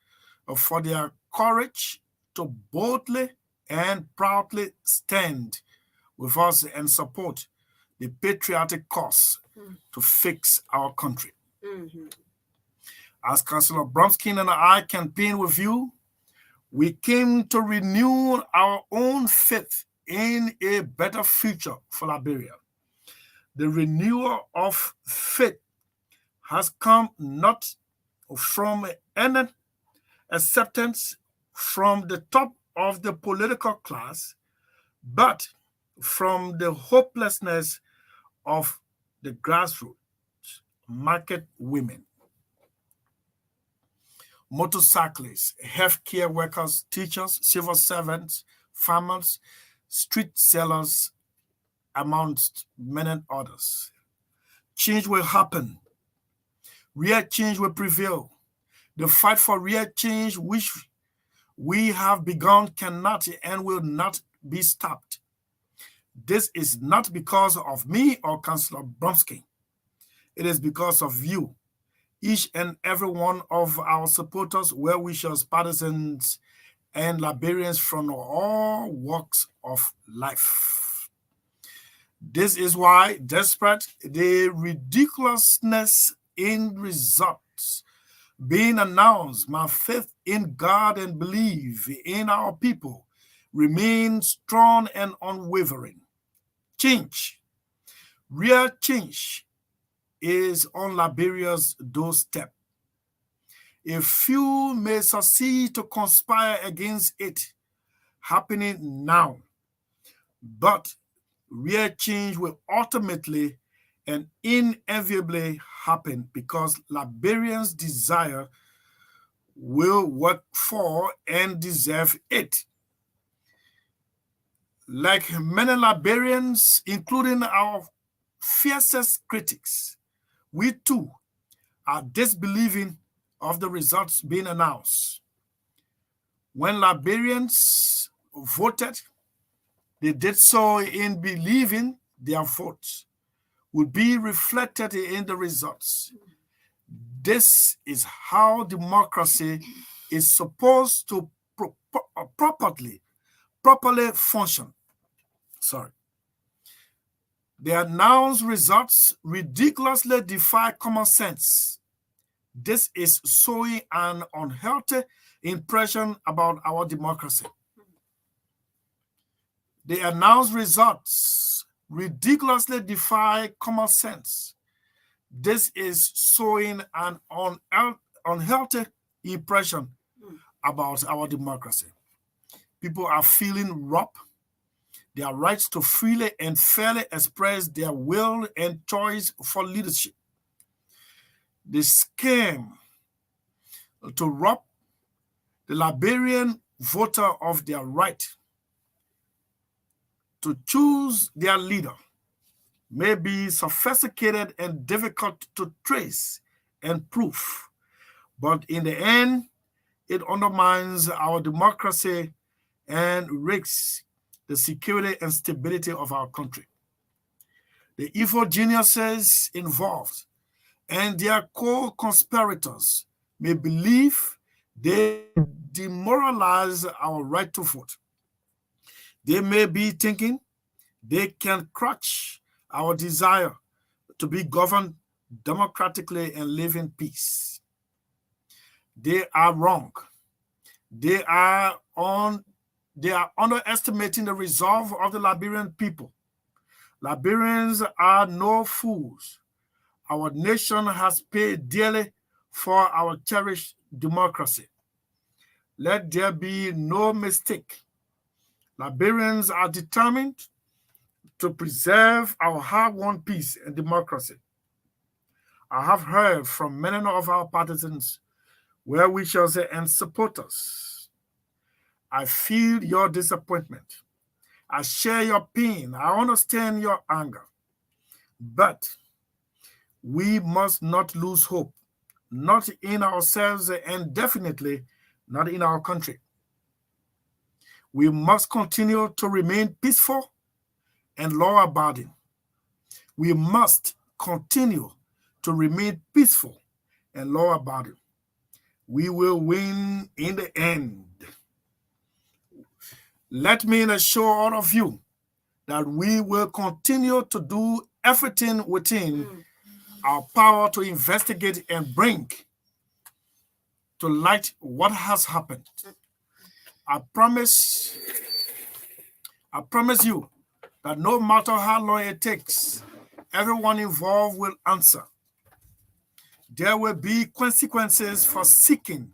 for their courage to boldly and proudly stand with us and support the patriotic cause to fix our country. As Councillor Bromskin and I campaign with you, we came to renew our own faith in a better future for Liberia. The renewal of faith has come not from any acceptance from the top of the political class, but from the hopelessness of the grassroots, market women, motorcyclists, healthcare workers, teachers, civil servants, farmers, street sellers, amongst many others. Change will happen. Real change will prevail. The fight for real change, which we have begun, cannot and will not be stopped. This is not because of me or Councillor Bromsky. It is because of you, each and every one of our supporters, well-wishers, partisans, and Liberians from all walks of life. This is why, despite the ridiculousness in results being announced, my faith in God and belief in our people remains strong and unwavering. Change, real change, is on Liberia's doorstep. A few may succeed to conspire against it happening now, but real change will ultimately and inevitably happen because Liberians' desire will work for and deserve it. Like many Liberians, including our fiercest critics, we too are disbelieving of the results being announced. When Liberians voted, they did so in believing their votes would be reflected in the results. This is how democracy is supposed to properly function. The announced results ridiculously defy common sense. This is sowing an unhealthy impression about our democracy. The announced results ridiculously defy common sense. This is sowing an unhealthy impression about our democracy. People are feeling robbed. Their rights to freely and fairly express their will and choice for leadership. The scheme to rob the Liberian voter of their right to choose their leader may be sophisticated and difficult to trace and prove, but in the end, it undermines our democracy and risks the security and stability of our country. The evil geniuses involved and their co-conspirators may believe they demoralize our right to vote. They may be thinking they can crush our desire to be governed democratically and live in peace. They are wrong. They are underestimating the resolve of the Liberian people. Liberians are no fools. Our nation has paid dearly for our cherished democracy. Let there be no mistake. Liberians are determined to preserve our hard-won peace and democracy. I have heard from many of our partisans, well-wishers, and supporters. I feel your disappointment. I share your pain. I understand your anger. But we must not lose hope, not in ourselves and definitely not in our country. We must continue to remain peaceful and law-abiding. We must continue to remain peaceful and law-abiding. We will win in the end. Let me assure all of you that we will continue to do everything within our power to investigate and bring to light what has happened. I promise you that no matter how long it takes, everyone involved will answer. There will be consequences for seeking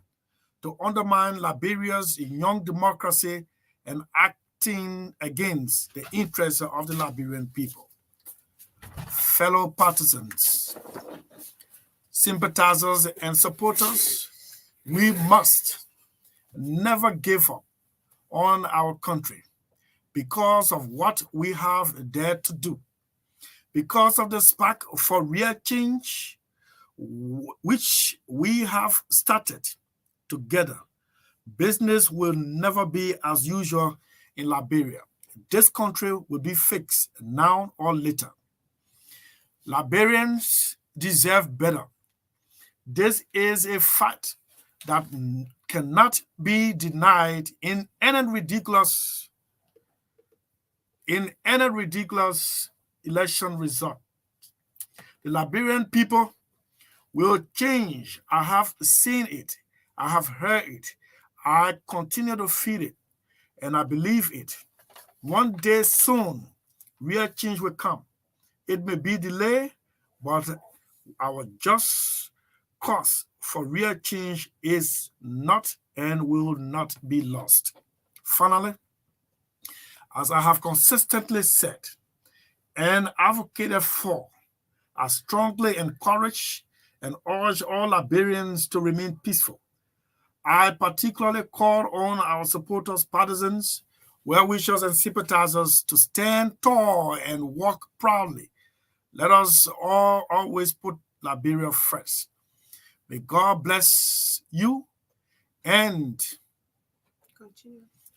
to undermine Liberia's young democracy and acting against the interests of the Liberian people. Fellow partisans, sympathizers, and supporters, we must never give up on our country because of what we have dared to do, because of the spark for real change which we have started together. Business will never be as usual in Liberia. This country will be fixed now or later. Liberians deserve better. This is a fact that cannot be denied in any ridiculous election result. The Liberian people will change. I have seen it. I have heard it. I continue to feel it, and I believe it. One day soon, real change will come. It may be delayed, but our just cause for real change is not and will not be lost. Finally, as I have consistently said and advocated for, I strongly encourage and urge all Liberians to remain peaceful. I particularly call on our supporters, partisans, well-wishers, and sympathizers to stand tall and walk proudly. Let us all always put Liberia first. May God bless you and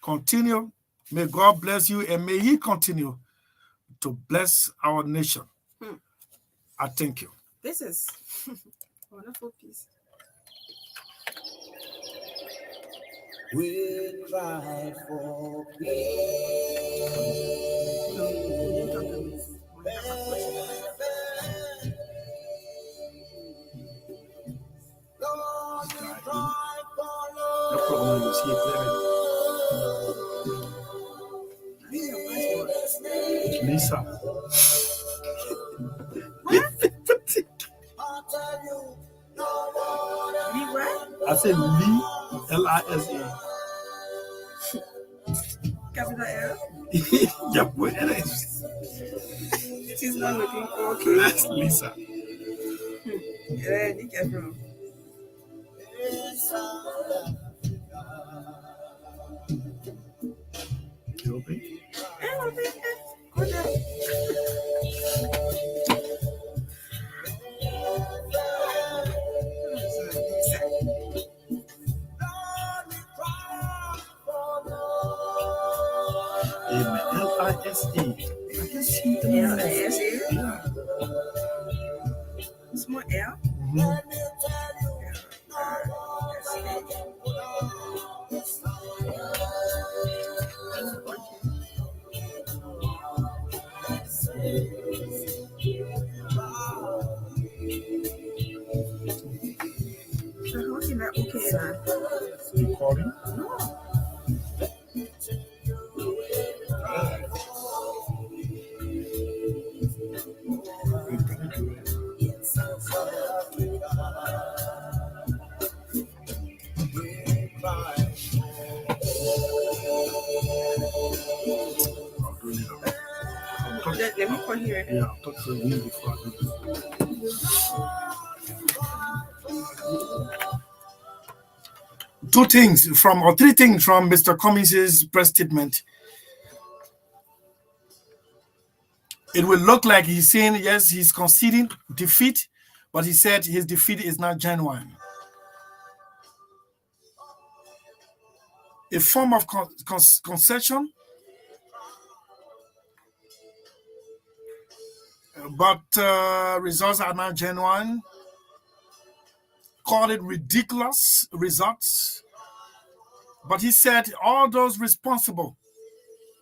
continue. May God bless you and may He continue to bless our nation. I thank you. This is a wonderful piece. We cry for peace. Lord, we cry for love. Lisa. I said Lee, L-I-S-A. Capital L? Yep, it is. She's not looking okay. That's Lisa. Yeah, you get from. You okay? Good job. L-I-S-E. I can see the L-I-S-E? Yeah. Small L? So how can I okay now? Recording? No. I'll do it later. Let me call here. Yeah, I'll talk to him before I do this. Three things from Mr. Cummins's press statement. It will look like he's saying, yes, he's conceding defeat, but he said his defeat is not genuine. A form of concession, but results are not genuine. Called it ridiculous results. But he said all those responsible,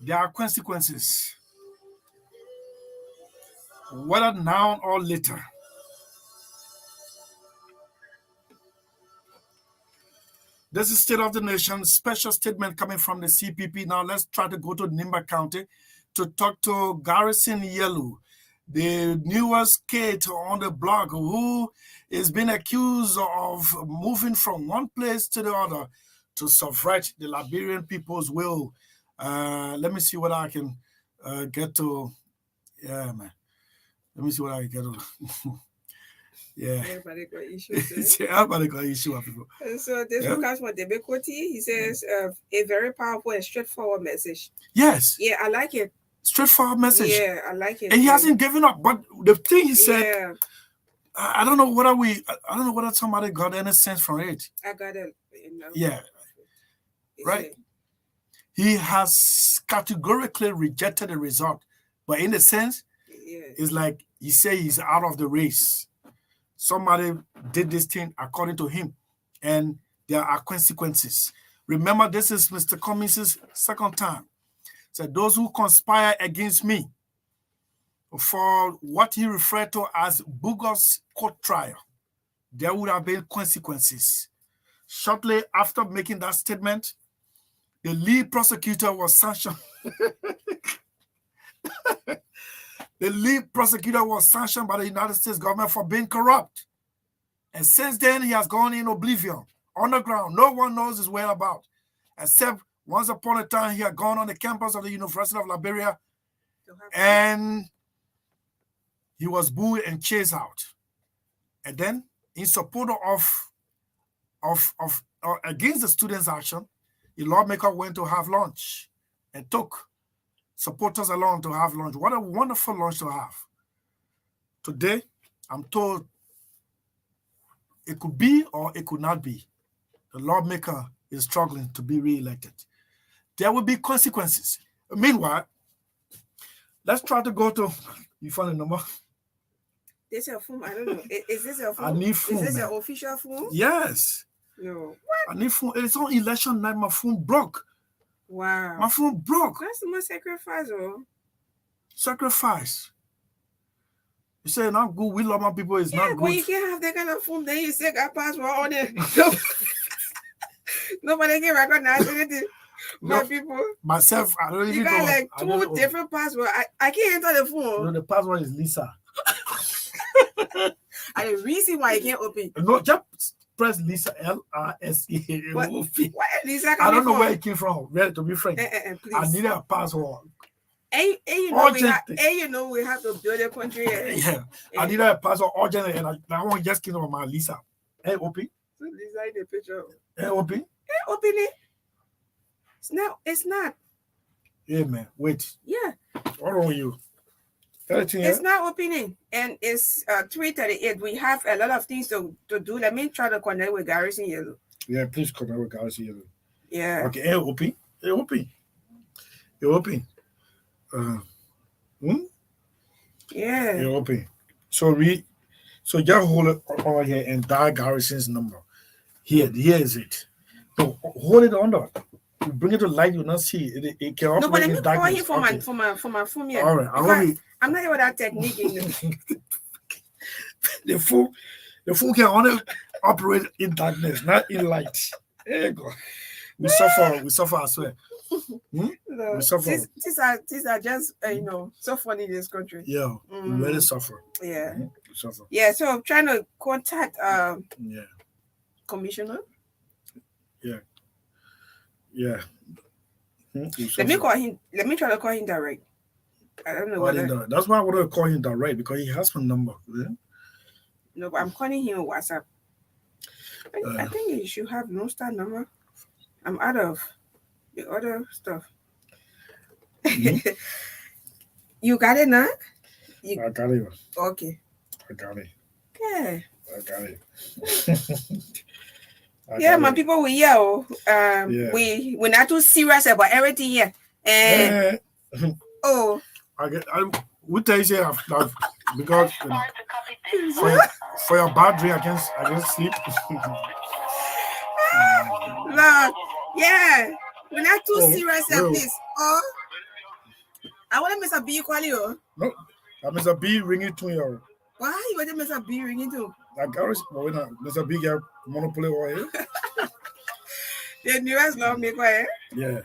there are consequences, whether now or later. This is State of the Nation, special statement coming from the CPP. Now let's try to go to Nimba County to talk to Garrison Yellow, the newest kid on the block who is being accused of moving from one place to the other to subvert the Liberian people's will. Let me see what I can get to. Yeah, man. Let me see what I can get to. Yeah. Everybody got issues. Everybody got issues with people. So this one comes from Debekoti. He says a very powerful and straightforward message. Yes. Yeah, I like it. Straightforward message. Yeah, I like it. And he hasn't given up. But the thing he said, yeah. I don't know whether somebody got any sense from it. I got it. Yeah. Right. He has categorically rejected the result. But in a sense, it's like he say he's out of the race. Somebody did this thing according to him, and there are consequences. Remember, this is Mr. Cummins's second time. So those who conspire against me for what he referred to as bogus court trial, there would have been consequences. Shortly after making that statement, the lead prosecutor was sanctioned. The lead prosecutor was sanctioned by the United States government for being corrupt. And since then, he has gone in oblivion, underground. No one knows his whereabouts, except once upon a time, he had gone on the campus of the University of Liberia, and he was booed and chased out. And then, in support of against the students' action, the lawmaker went to have lunch and took supporters along to have lunch. What a wonderful lunch to have. Today, I'm told it could be or it could not be. The lawmaker is struggling to be re-elected. There will be consequences. Meanwhile, let's try to go to, you found a number? This is a phone. I don't know. Is this a phone? I need phone. Is this an official phone? Yes. No. What? I need phone. It's on election night. My phone broke. Wow. My phone broke. That's my sacrifice, oh. Sacrifice. You say not good. We love my people. It's not good. When you can't have that kind of phone, then you say got password on it. Nobody can recognize anything. My people. Myself, I don't even know. You got like two different passwords. I can't enter the phone. No, the password is Lisa. And the reason why you can't open. No, just press Lisa, L-R-S-E. What Lisa? I don't know where it came from. Ready to be frank. Please. I need a password. And you know we have to build a country. Yeah. I need a password urgently, and I want to just get on my Lisa. Hey, open. So Lisa in the picture. Hey, open. Hey, open it. It's not. Yeah, man. Wait. Yeah. What's wrong with you? It's not opening, and it's 3:38. We have a lot of things to do. Let me try to connect with Garrison Yellow. Yeah, please connect with Garrison Yellow. Yeah. Okay, hey, open. Hey, open. Hey, open. Yeah. Hey, open. So just hold it over here and dial Garrison's number. Here is it. So hold it under. You bring it to light, you'll not see it. It can no, but let me call him for my phone here. All right. I'm not here with that technique. The fool can only operate in darkness, not in light. There you go. We suffer as well. No, We suffer. These are just so funny in this country. Yeah, we really suffer. Yeah. We suffer. Yeah, so I'm trying to contact Yeah. Commissioner. Yeah. Let me call him. Let me try to call him direct. I don't know whether. That's why I wanted to call him direct because he has my number. Yeah? No, but I'm calling him on WhatsApp. I think he should have no star number. I'm out of the other stuff. You got it now? I got it. Okay. I got it. Yeah. I got it. Yeah, my people, we yell. We're not too serious about everything here. And oh, we tell you because for your battery, I can sleep. Look, yeah, we're not too serious at this. Oh, I want to Mr. B call you. No, Mr. B ringing to you. Why you want to Mr. B ringing to? I got Mr. B got monopoly oil. The newest lawmaker, Yeah.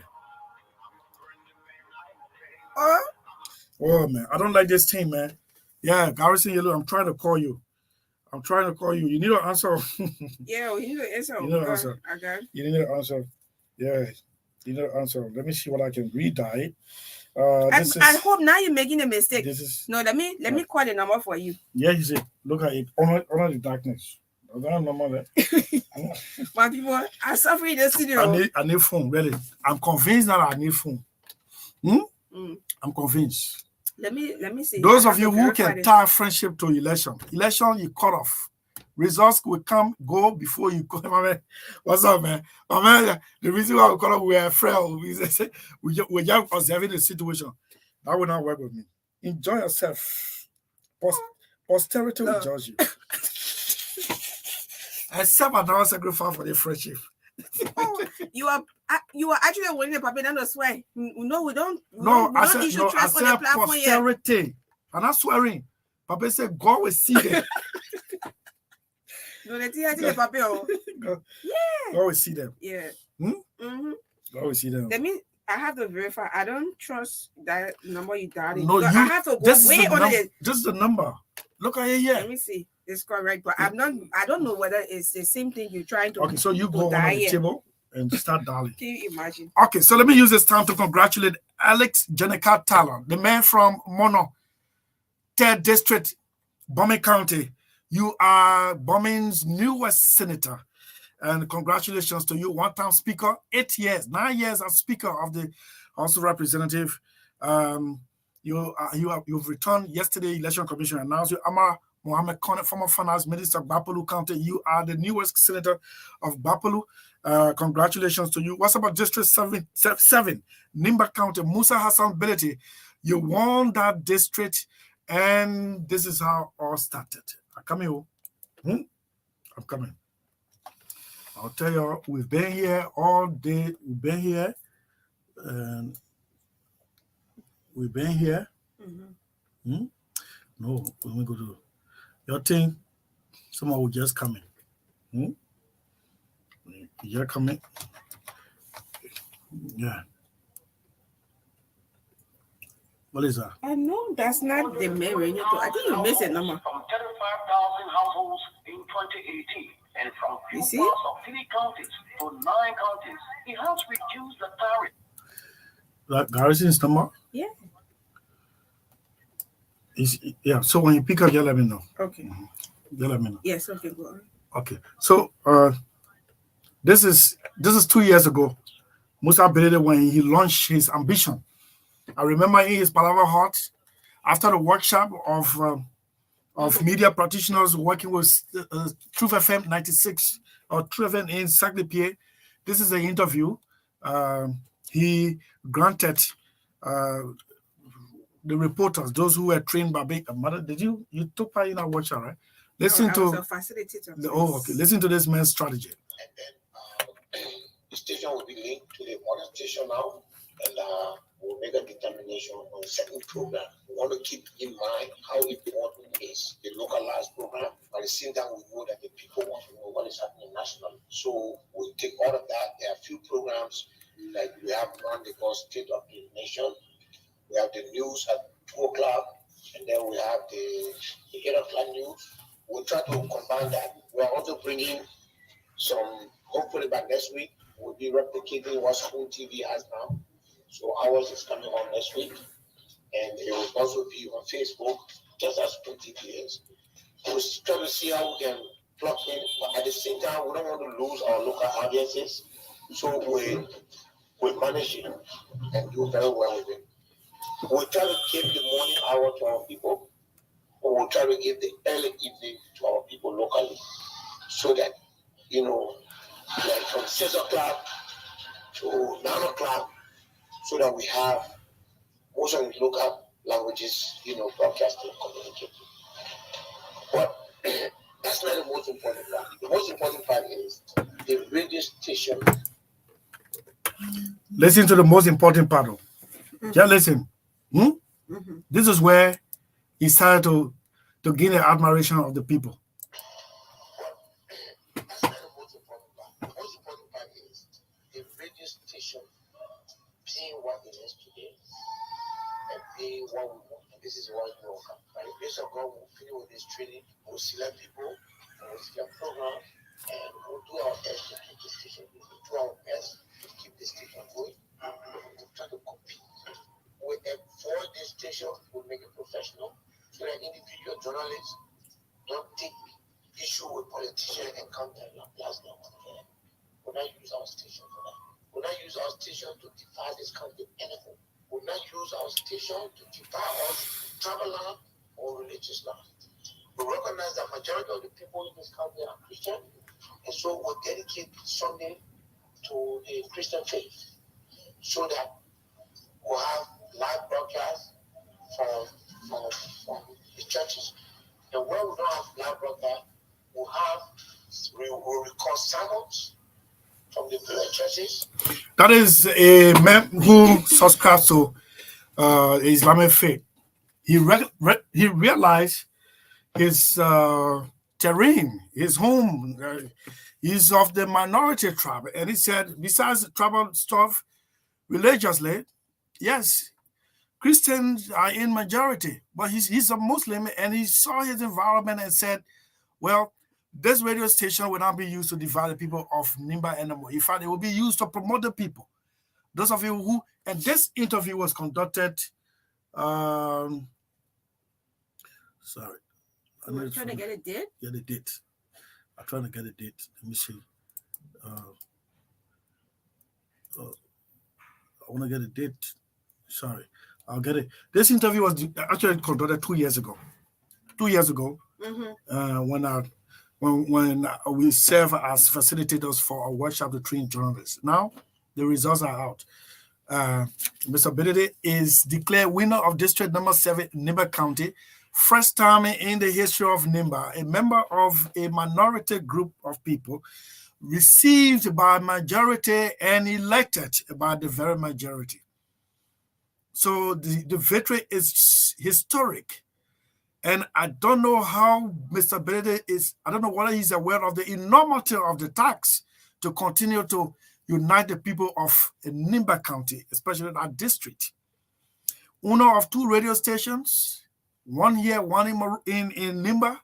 Oh man, I don't like this team, man. Yeah, Garrison Yellow, I'm trying to call you. You need an answer. Yeah, you need an answer. You need an answer. Okay. You need an answer. Yeah, you need an answer. Let me see what I can read. I hope now you're making a mistake. No, let me call the number for you. Yeah, you see, look at it. Honor the darkness. I don't know that. My people are suffering in the studio. I need phone, really. I'm convinced that I need phone. I'm convinced. Let me see. Those of you who can tie friendship to election you cut off. Results will go before you come. What's up, man? Man, the reason why we call up, we are frail. We're just observing the situation. That will not work with me. Enjoy yourself. Posterity will judge you. Except another sacrifice for the friendship. You are actually winning the paper. That's why. No, we don't. I said posterity. I'm not swearing. Papa said God will see them. No, the paper. Yeah. God will see them. Yeah. God will see them. I have to verify. I don't trust that number you dialed. No, I have to go way on it. Just the number. Look at it here. Let me see. It's correct, but I don't know whether it's the same thing you're trying to. Okay, so you go on the table and start dialing. Can you imagine? Okay, so let me use this time to congratulate Alex Jenica Talon, the man from Mono, 3rd District, Bombing County. You are Bombing's newest senator. And congratulations to you, one-time speaker, 9 years as speaker of the House of Representatives. You've returned yesterday. Election Commission announced you. Amar Mohammed Kone, former finance minister of Bapolu County. You are the newest senator of Bapolu. Congratulations to you. What's about District 7, Nimba County, Musa Hassan Beleti? You won that district, and this is how all started. I'm coming. I'm coming. I'll tell you, we've been here all day. We've been here. No, when we go to your thing, someone will just come in. You're coming. Yeah. What is that? I know that's not the main radio. I think you missed a number. From 35,000 households in 2018, and from few parts of 3 counties to 9 counties, it has reduced the tariff. Like Garrison's number? Yeah. Yeah. So when you pick up, you let me know. Okay. You let me know. Yes. Okay. Go on. Okay. So this is 2 years ago. Musa Belede, when he launched his ambition. I remember in his Palaver Hut, after the workshop of media practitioners working with Truth FM 96 or Truth FM in Saclay. This is an interview. He granted the reporters, those who were trained by Big Mother. You took part in our workshop, right? Listen to a facilitator. Okay. Listen to this man's strategy. And then the station will be linked to the other station now, and we'll make a determination on certain program. We want to keep in mind how important it is, the localized program, but at the same time we know that the people want to know what is happening nationally. So we'll take all of that. There are a few programs like we have run the State of the Nation. We have the news at 2 o'clock, and then we have the 8 o'clock news. We'll try to combine that. We are also bringing some, hopefully by next week, we'll be replicating what Spoon TV has now. So ours is coming on next week, and it will also be on Facebook, just as PTPS. We'll try to see how we can plug in, but at the same time, we don't want to lose our local audiences. So we manage it and do very well with it. We'll try to give the morning hour to our people, but we'll try to give the early evening to our people locally, so that, like from 6 o'clock to 9 o'clock, so that we have most of the local languages, broadcasting and communicating. But that's not the most important part. The most important part is the radio station. Listen to the most important part. Just listen. This is where he started to gain the admiration of the people. That's not the most important part. The most important part is the radio station being what it is today and being what we want. And this is what we want. By the grace of God, we'll finish with this training, we'll select people, and we'll select programs, and we'll do our best to keep the station going. We'll do our best to keep the station going. We'll try to compete. We'll avoid this station, we'll make it professional, so that individual journalists don't take issue with politicians and come and blast them. We'll not use our station for that. We'll not use our station to divide this country anything. We'll not use our station to divide us travel land or religious land. We recognize that majority of the people in this country are Christian, and so we'll dedicate Sunday to the Christian faith, so that we'll have live broadcasts from the churches. And where we don't have live broadcast, we'll record sermons from the village churches. That is a man who subscribes to Islamic faith. He realized his terrain, his home, is of the minority tribe. And he said, besides the tribal stuff, religiously, yes, Christians are in majority, but he's a Muslim, and he saw his environment and said, well, this radio station will not be used to divide the people of Nimba anymore. In fact, it will be used to promote the people. Those of you who, and this interview was conducted, sorry. I'm trying to get a date? Get a date. I'm trying to get a date. Let me see. I want to get a date. Sorry. I'll get it. This interview was actually conducted 2 years ago. 2 years ago, when we serve as facilitators for a workshop to train journalists. Now, the results are out. Mr. Benedict is declared winner of District Number 7, Nimba County. First time in the history of Nimba, a member of a minority group of people received by majority and elected by the very majority. So the victory is historic. And I don't know how Mr. Benedict is, I don't know whether he's aware of the enormity of the tax to continue to unite the people of Nimba County, especially that district. Owner of 2 radio stations, one here, one in Nimba.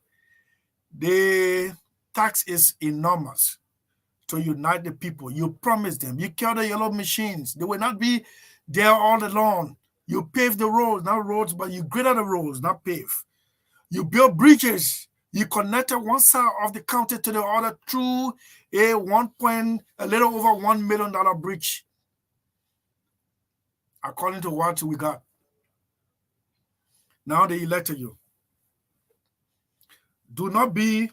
The tax is enormous to unite the people. You promise them. You kill the yellow machines. They will not be there all alone. You pave the roads, not roads, but you grid the roads, not pave. You build bridges. You connected one side of the county to the other through a little over $1 million bridge, according to what we got. Now they elected you. Do not be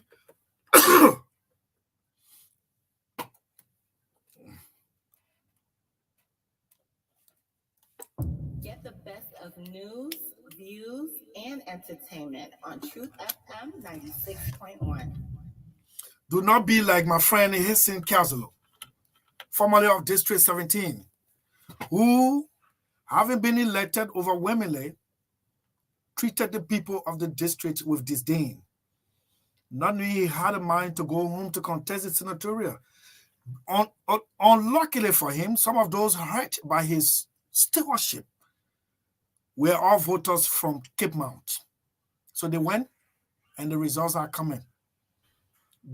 Get the best of news, views, and entertainment on Truth FM 96.1. Do not be like my friend Hissin Kazalo, formerly of District 17, who, having been elected overwhelmingly, treated the people of the district with disdain. Not knowing he had a mind to go home to contest the senatorial. Unluckily for him, some of those hurt by his stewardship were all voters from Cape Mount. So they went, and the results are coming.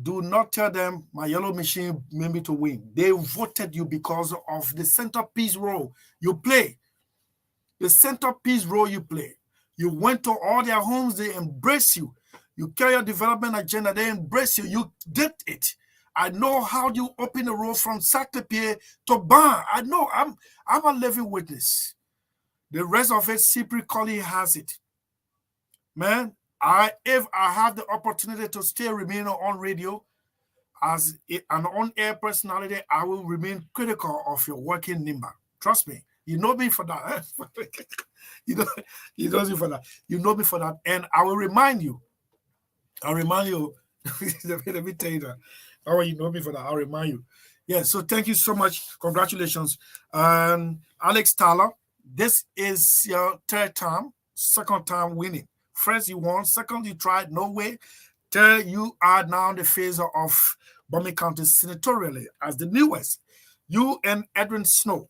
Do not tell them my yellow machine made me to win. They voted you because of the centerpiece role you play. The centerpiece role you play. You went to all their homes, they embrace you. You carry your development agenda, they embrace you. You did it. I know how you open the road from Sacre-Pied to Ban. I know. I'm a living witness. The rest of it, Cypriot Colley has it. Man, if I have the opportunity to still remain on radio as an on-air personality, I will remain critical of your working number. Trust me. You know me for that. you know me for that. You know me for that. And I will remind you. I'll remind you. Let me tell you that. Oh, you know me for that. I'll remind you. Yeah, so thank you so much. Congratulations. Alex Tyler, this is your third time, second time winning. First you won, second you tried, no way. Third, you are now the face of Bombay County senatorially as the newest. You and Edwin Snow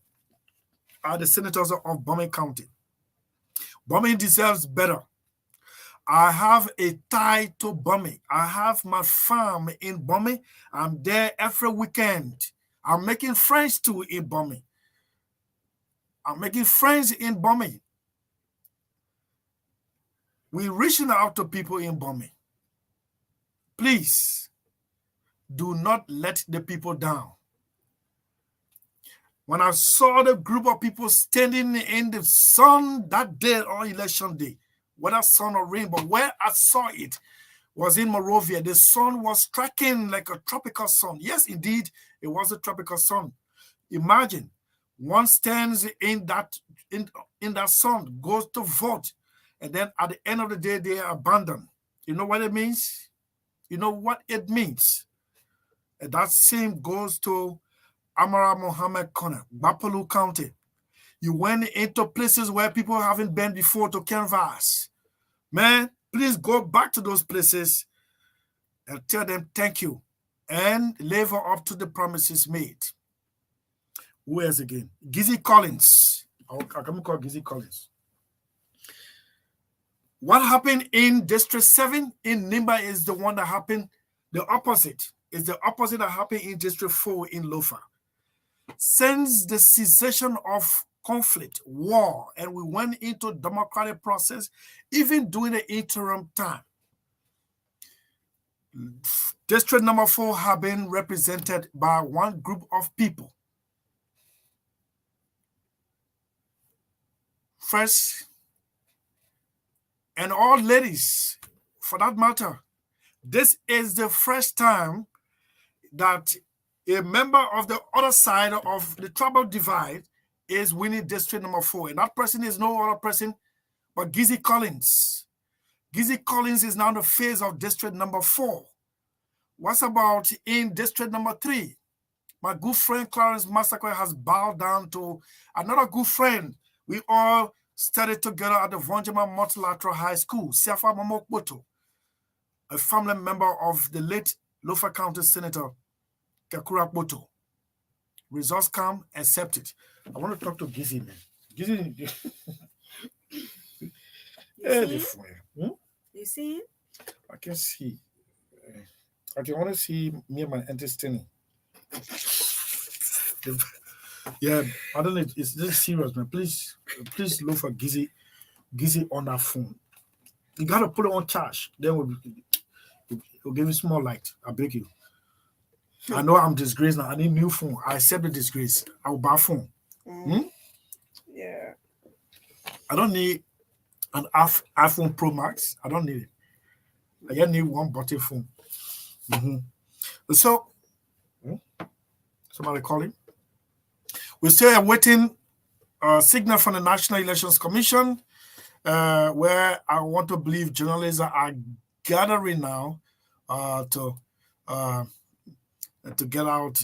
are the senators of Bombay County. Bombay deserves better. I have a tie to Bombay. I have my farm in Bombay. I'm there every weekend. I'm making friends too in Bombay. I'm making friends in Bombay. We're reaching out to people in Bombay. Please, do not let the people down. When I saw the group of people standing in the sun that day on election day, whether sun or rain, but where I saw it was in Monrovia. The sun was striking like a tropical sun. Yes, indeed, it was a tropical sun. Imagine one stands in that sun, goes to vote, and then at the end of the day, they are abandoned. You know what it means? You know what it means? And that same goes to Amara Mohammed Corner, Bapalu County. You went into places where people haven't been before to canvass. Man, please go back to those places and tell them thank you and live up to the promises made. Who else again? Gizzy Collins. I can call Gizzy Collins. What happened in District 7 in Nimba is the one that happened, the opposite. Is the opposite that happened in District 4 in Lofa. Since the cessation of conflict, war, and we went into democratic process, even during the interim time, District number 4 have been represented by one group of people. First, and all ladies, for that matter, this is the first time that a member of the other side of the tribal divide is winning District number 4. And that person is no other person but Gizzy Collins. Gizzy Collins is now the face of District number 4. What's about in District number 3? My good friend Clarence Massacre has bowed down to another good friend. We all studied together at the Vonjama Multilateral High School, Siafa Momokboto, a family member of the late Lofa County Senator Kakura Boto. Results come, accept it. I want to talk to Gizzy, man. Gizzy. You see it? I can see. I can only see me and my intestine. Yeah, I don't know. It's this serious, man. Please look for Gizzy on that phone. You gotta put it on charge. Then we'll give you small light. I beg you. I know I'm disgraced now. I need new phone. I accept the disgrace. I'll buy phone. Yeah. I don't need an iPhone Pro Max. I don't need it. I just need one button phone. So, somebody calling. We're still awaiting a signal from the National Elections Commission, where I want to believe journalists are gathering now to get out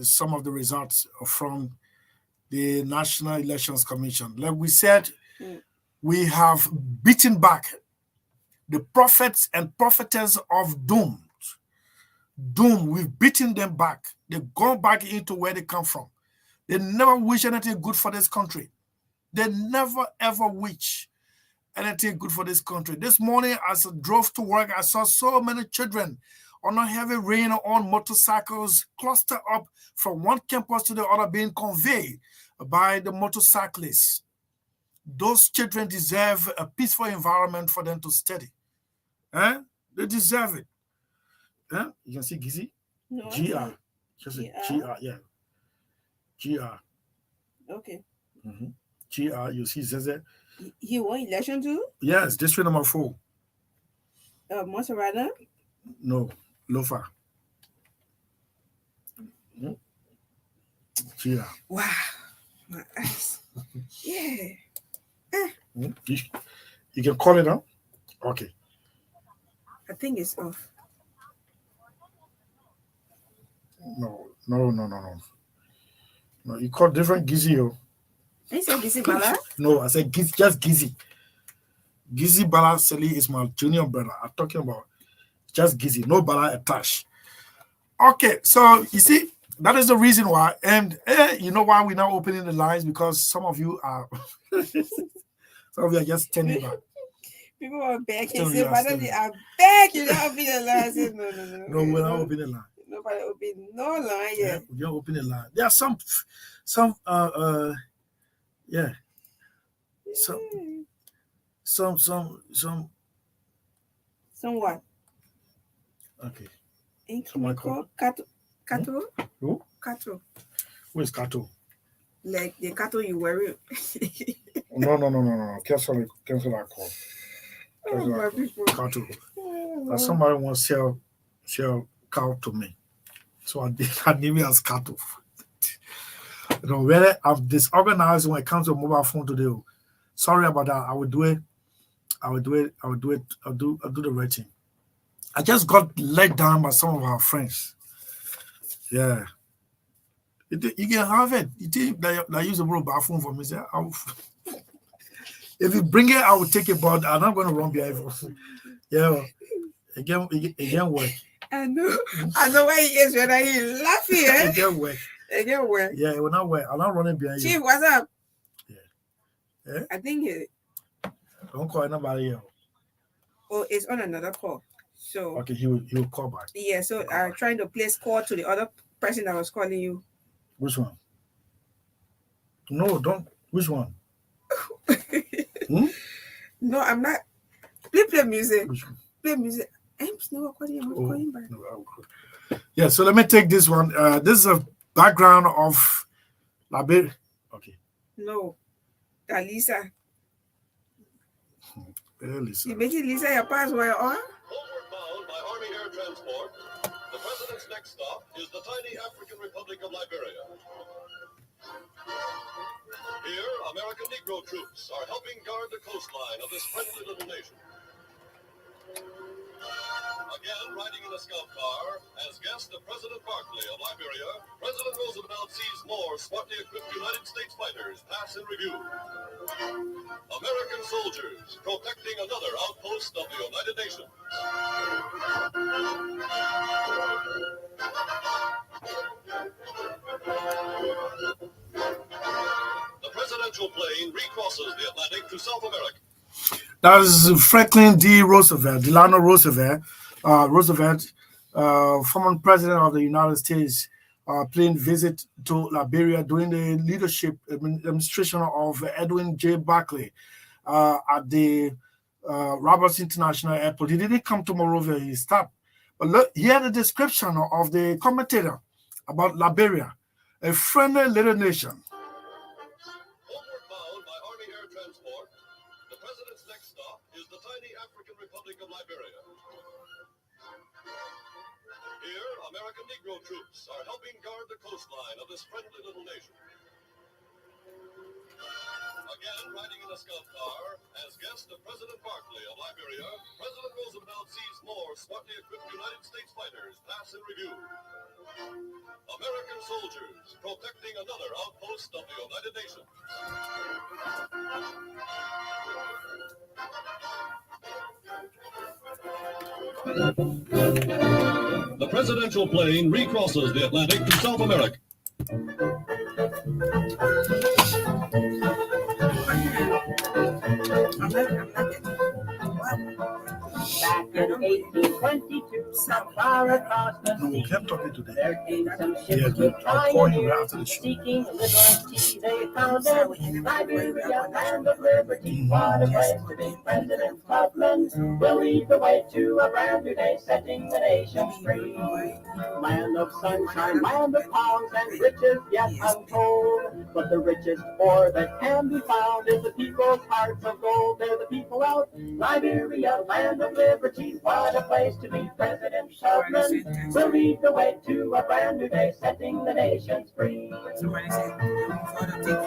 some of the results from the National Elections Commission. Like we said, we have beaten back the prophets and prophetess of doom. We've beaten them back. They've gone back into where they come from. They never wish anything good for this country. They never, ever wish anything good for this country. This morning, as I drove to work, I saw so many children on a heavy rain on motorcycles cluster up from one campus to the other being conveyed by the motorcyclists. Those children deserve a peaceful environment for them to study. Eh? They deserve it. Eh? You can see Gizzy? No, GR. Just a GR? GR, yeah. GR. Okay. GR, you see Zeze? He won election too? Yes, district number 4. Monserrata? No, Lofa. GR. Wow. My eyes. Yeah. You can call it out? Okay. I think it's off. No. No, you called different Gizzy. I said Gizzy Bala? No, I said Gizzy, just Gizzy. Gizzy Bala Sellee is my junior brother. I'm talking about just Gizzy, no Bala attached. Okay, so you see, that is the reason why. And you know why we're now opening the lines? Because some of you are just standing back. People are back Still and say, you are "But standing. I'm back." You don't open the line. I said, no. No, we're not opening the line. Nobody open no line Yeah, yet. we don't open the line. There are some yeah. Some Somewhat. okay. Ain't Someone called called. Kato? Who? Kato. Who is Kato? Like the Kato you wear. No. Cancel that call. Oh, my people. Kato. Somebody wants to sell cow to me. So I name it as Kato. You know, where I'm disorganized when it comes to mobile phone today. Sorry about that. I will do it. I'll do the rating. I just got let down by some of our friends. Yeah. You can have it. You think that I use a mobile phone for me? Say, if you bring it, I will take it, but I'm not going to run behind you. Yeah. Again work. I know where he is when he's laughing. Eh? Again work. Again work. Yeah, it will not work. I'm not running behind you. Chief, what's up? Yeah. I think Don't call anybody else. Oh, it's on another call. So Okay, he will call back. yeah, so I'm trying to place call to the other person that was calling you. Which one? No, don't. Which one? No, I'm not. Play music. Which one? Play music. I'm still calling you. I'm calling back. No, yeah, so let me take this one. This is a background of Liberia. Okay. No, that Lisa. Lisa. You make it Lisa your password on? Homeward bound by Army Air Transport, the president's next stop is the tiny African Republic of Liberia. Here, American Negro troops are helping guard the coastline of this friendly little nation. Again, riding in a scout car, as guest of President Barclay of Liberia, President Roosevelt sees more smartly equipped United States fighters pass in review. American soldiers protecting another outpost of the United Nations. The presidential plane recrosses the Atlantic to South America. That is Franklin D. Roosevelt, Delano Roosevelt, former president of the United States, plane visit to Liberia during the leadership administration of Edwin J. Barclay at the Roberts International Airport. He didn't come to Monrovia, he stopped. But look, here the description of the commentator about Liberia, a friendly little nation. Homeward bound by Army Air Transport, the president's next stop is the tiny African Republic of Liberia. Here, American Negro troops are helping guard the coastline of this friendly little nation. Again, riding in a scout car, as guest of President Barclay of Liberia, President Roosevelt sees more smartly equipped United States fighters pass in review. American soldiers protecting another outpost of the United Nations. The presidential plane recrosses the Atlantic to South America. I'm not getting it. Wow. Back in 1822, far across the No, we sea, kept talking today. there came some Yeah, ships good. with I'll call you right pioneers after the show. seeking liberty. They founded Liberia, land of liberty. What a place to be. President Tubman will lead the way to a brand new day, setting the nation free. Land of sunshine, land of palms and riches yet untold. But the richest ore that can be found is the people's hearts of gold. They're the people of Liberia, land of liberty. What a place to be. President Tubman will lead the way to a brand new day, setting the nations free. Somebody said, Father, take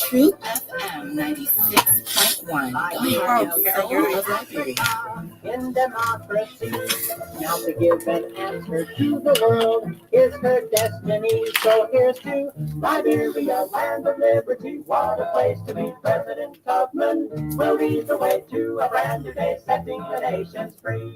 Truth FM 96.1. In democracy, now to give an answer to the world is her destiny. So here's to Liberia, land of liberty. What a place to be. President Tubman will lead the way to a brand new day, setting the nations free.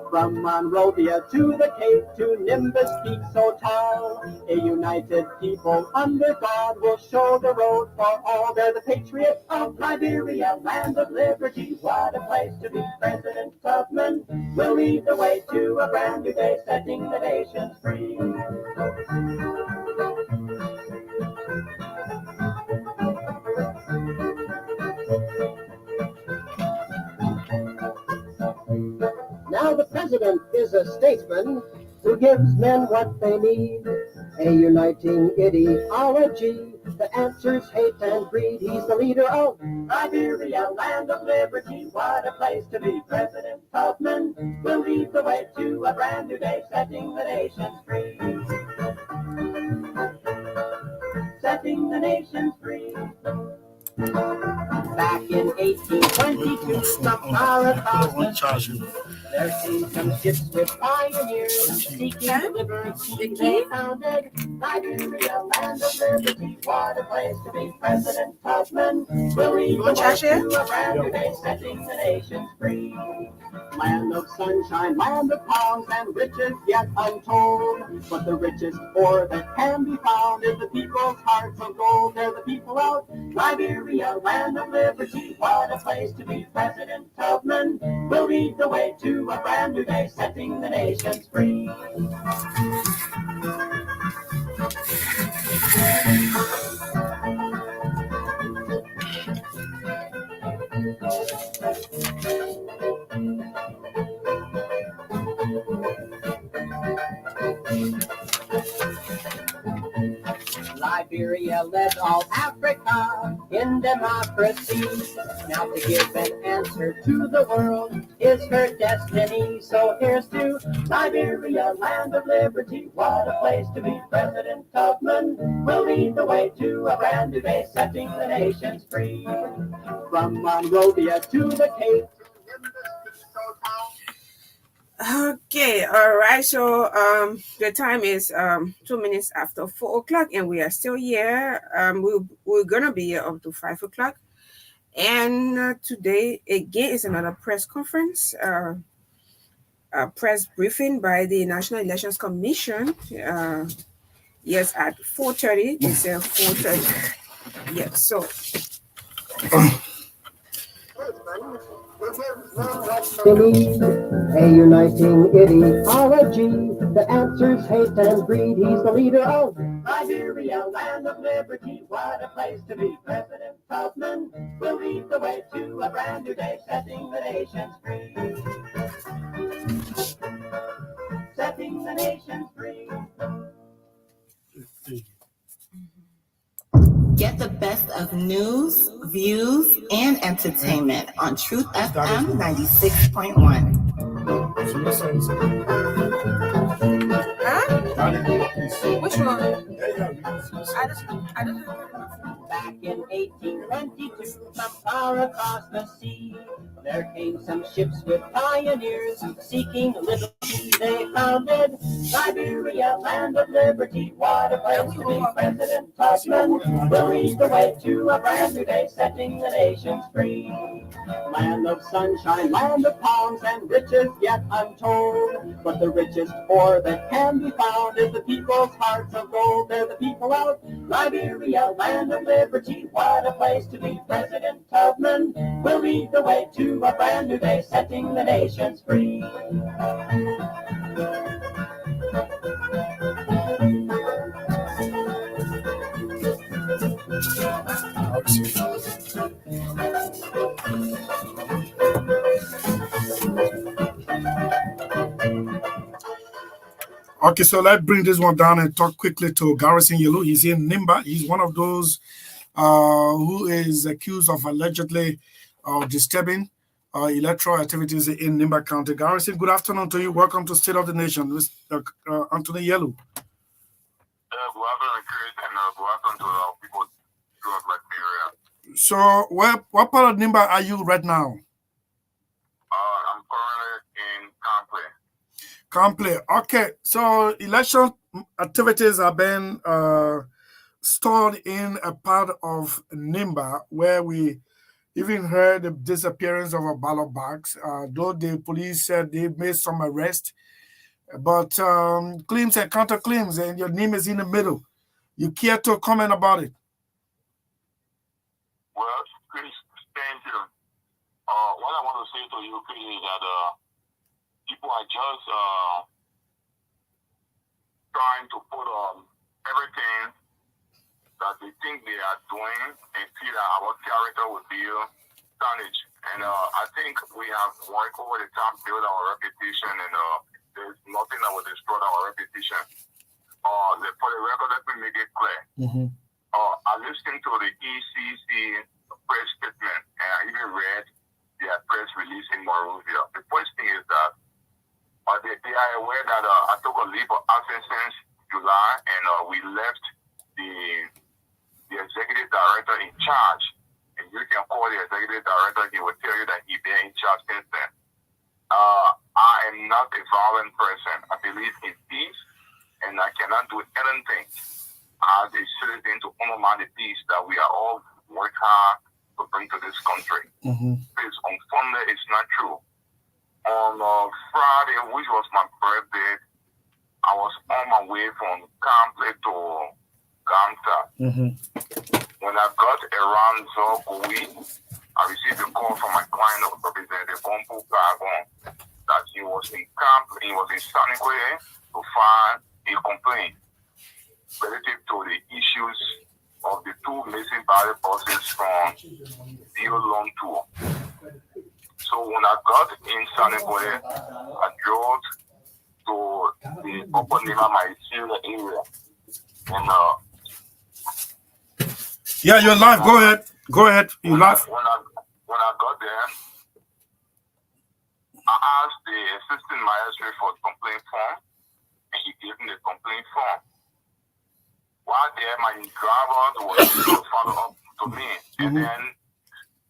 From Monrovia to the Cape to Nimbus Peak so tall, a united people under God will show the road for all. They're the patriots of Liberia, land of liberty. What a place to be. President Tubman will lead the way to a brand new day, setting the nations free. Now the president is a statesman who gives men what they need. A uniting ideology that answers hate and greed. He's the leader of Liberia, land of liberty. What a place to be. President Tubman will lead the way to a brand new day, setting the nations free. Setting the nations free. Back in 1822, some far across the sea, there came some ships with pioneers seeking liberty. They founded Liberia, land of liberty. What a place to be. President Tubman will lead the way to a brand new day, setting the nations free. Land of sunshine, land of palms and riches yet untold. But the richest ore that can be found is the people's hearts of gold. They're the people of Liberia, land of liberty. What a place to be. President Tubman will lead the way to a brand new day, setting the nations free. Liberia led all Africa in democracy. Now to give an answer to the world is her destiny. So here's to Liberia, land of liberty. What a place to be. President Tubman will lead the way to a brand new day, setting the nations free. From Monrovia to the Cape. Okay, all right. So the time is 2 minutes after 4 o'clock, and we are still here. We're gonna be here up to 5 o'clock. And today again is another press conference, a press briefing by the National Elections Commission. Yes, at 4:30. It's 4:30. Yeah. So. They need a uniting ideology that answers hate and greed. He's the leader of Liberia, land of liberty. What a place to be. President Tubman will lead the way to a brand new day, setting the nations free. Setting the nations free. Get the best of news, views, and entertainment on Truth FM 96.1. Huh? Which one? I don't have it. back in 1822, from far across the sea, there came some ships with pioneers seeking liberty. They founded Liberia, land of liberty. What a place to be. President Tubman will lead the way to a brand new day, setting the nations free. Land of sunshine, land of palms, and riches yet untold. But the richest ore that can be found is the people's hearts of gold. They're the people of Liberia, land of liberty. What a place to be. President Tubman will lead the way to a brand new day, setting the nations free. Okay, so let's bring this one down and talk quickly to Garrison Yelu. He's in Nimba. He's one of those who is accused of allegedly disturbing electoral activities in Nimba County. Garrison, good afternoon to you. Welcome to State of the Nation, Mr. Anthony Yelu. Good afternoon, Chris, and good afternoon to people throughout Liberia. So, what part of Nimba are you right now? I'm currently in Campley. Campley. Okay, so election activities have been stored in a part of Nimba where we even heard the disappearance of a ballot box, though the police said they made some arrests. But claims and counterclaims, and your name is in the middle. You care to comment about it? Well, Chris, thank you. What I want to say to you, Chris, is that people are just trying to put everything that they think they are doing and feel that our character would be tarnished. And I think we have worked over the time to build our reputation, and there's nothing that will destroy our reputation. For the record, let me make it clear. Mm-hmm. I listened to the ECC press statement, and I even read their press release in Monrovia. The first thing is that they are aware that I took a leave of absence since July, and we left the executive director in charge. And you can call the executive director, he will tell you that he's been in charge since then. I am not a violent person. I believe in peace, and I cannot do anything as a citizen to undermine the peace that we are all work hard to bring to this country. Mm-hmm. It's unfounded, it's not true. On Friday, which was my birthday, I was on my way from Campley to Ganta. Mm-hmm. When I got around Zogui, I received a call from my client, Representative Bombu Gagon, that he was in Campley, he was in Sanikwe to file a complaint relative to the issues of the two missing ballot boxes from Dio Loan Tour. So when I got in Sanikwe, I drove to the Upper Nima Maisila area. And yeah, you're live. Go ahead. Go ahead. You live. When I got there, I asked the assistant magistrate for the complaint form, and he gave me the complaint form. While there, my driver was to follow up to me, and then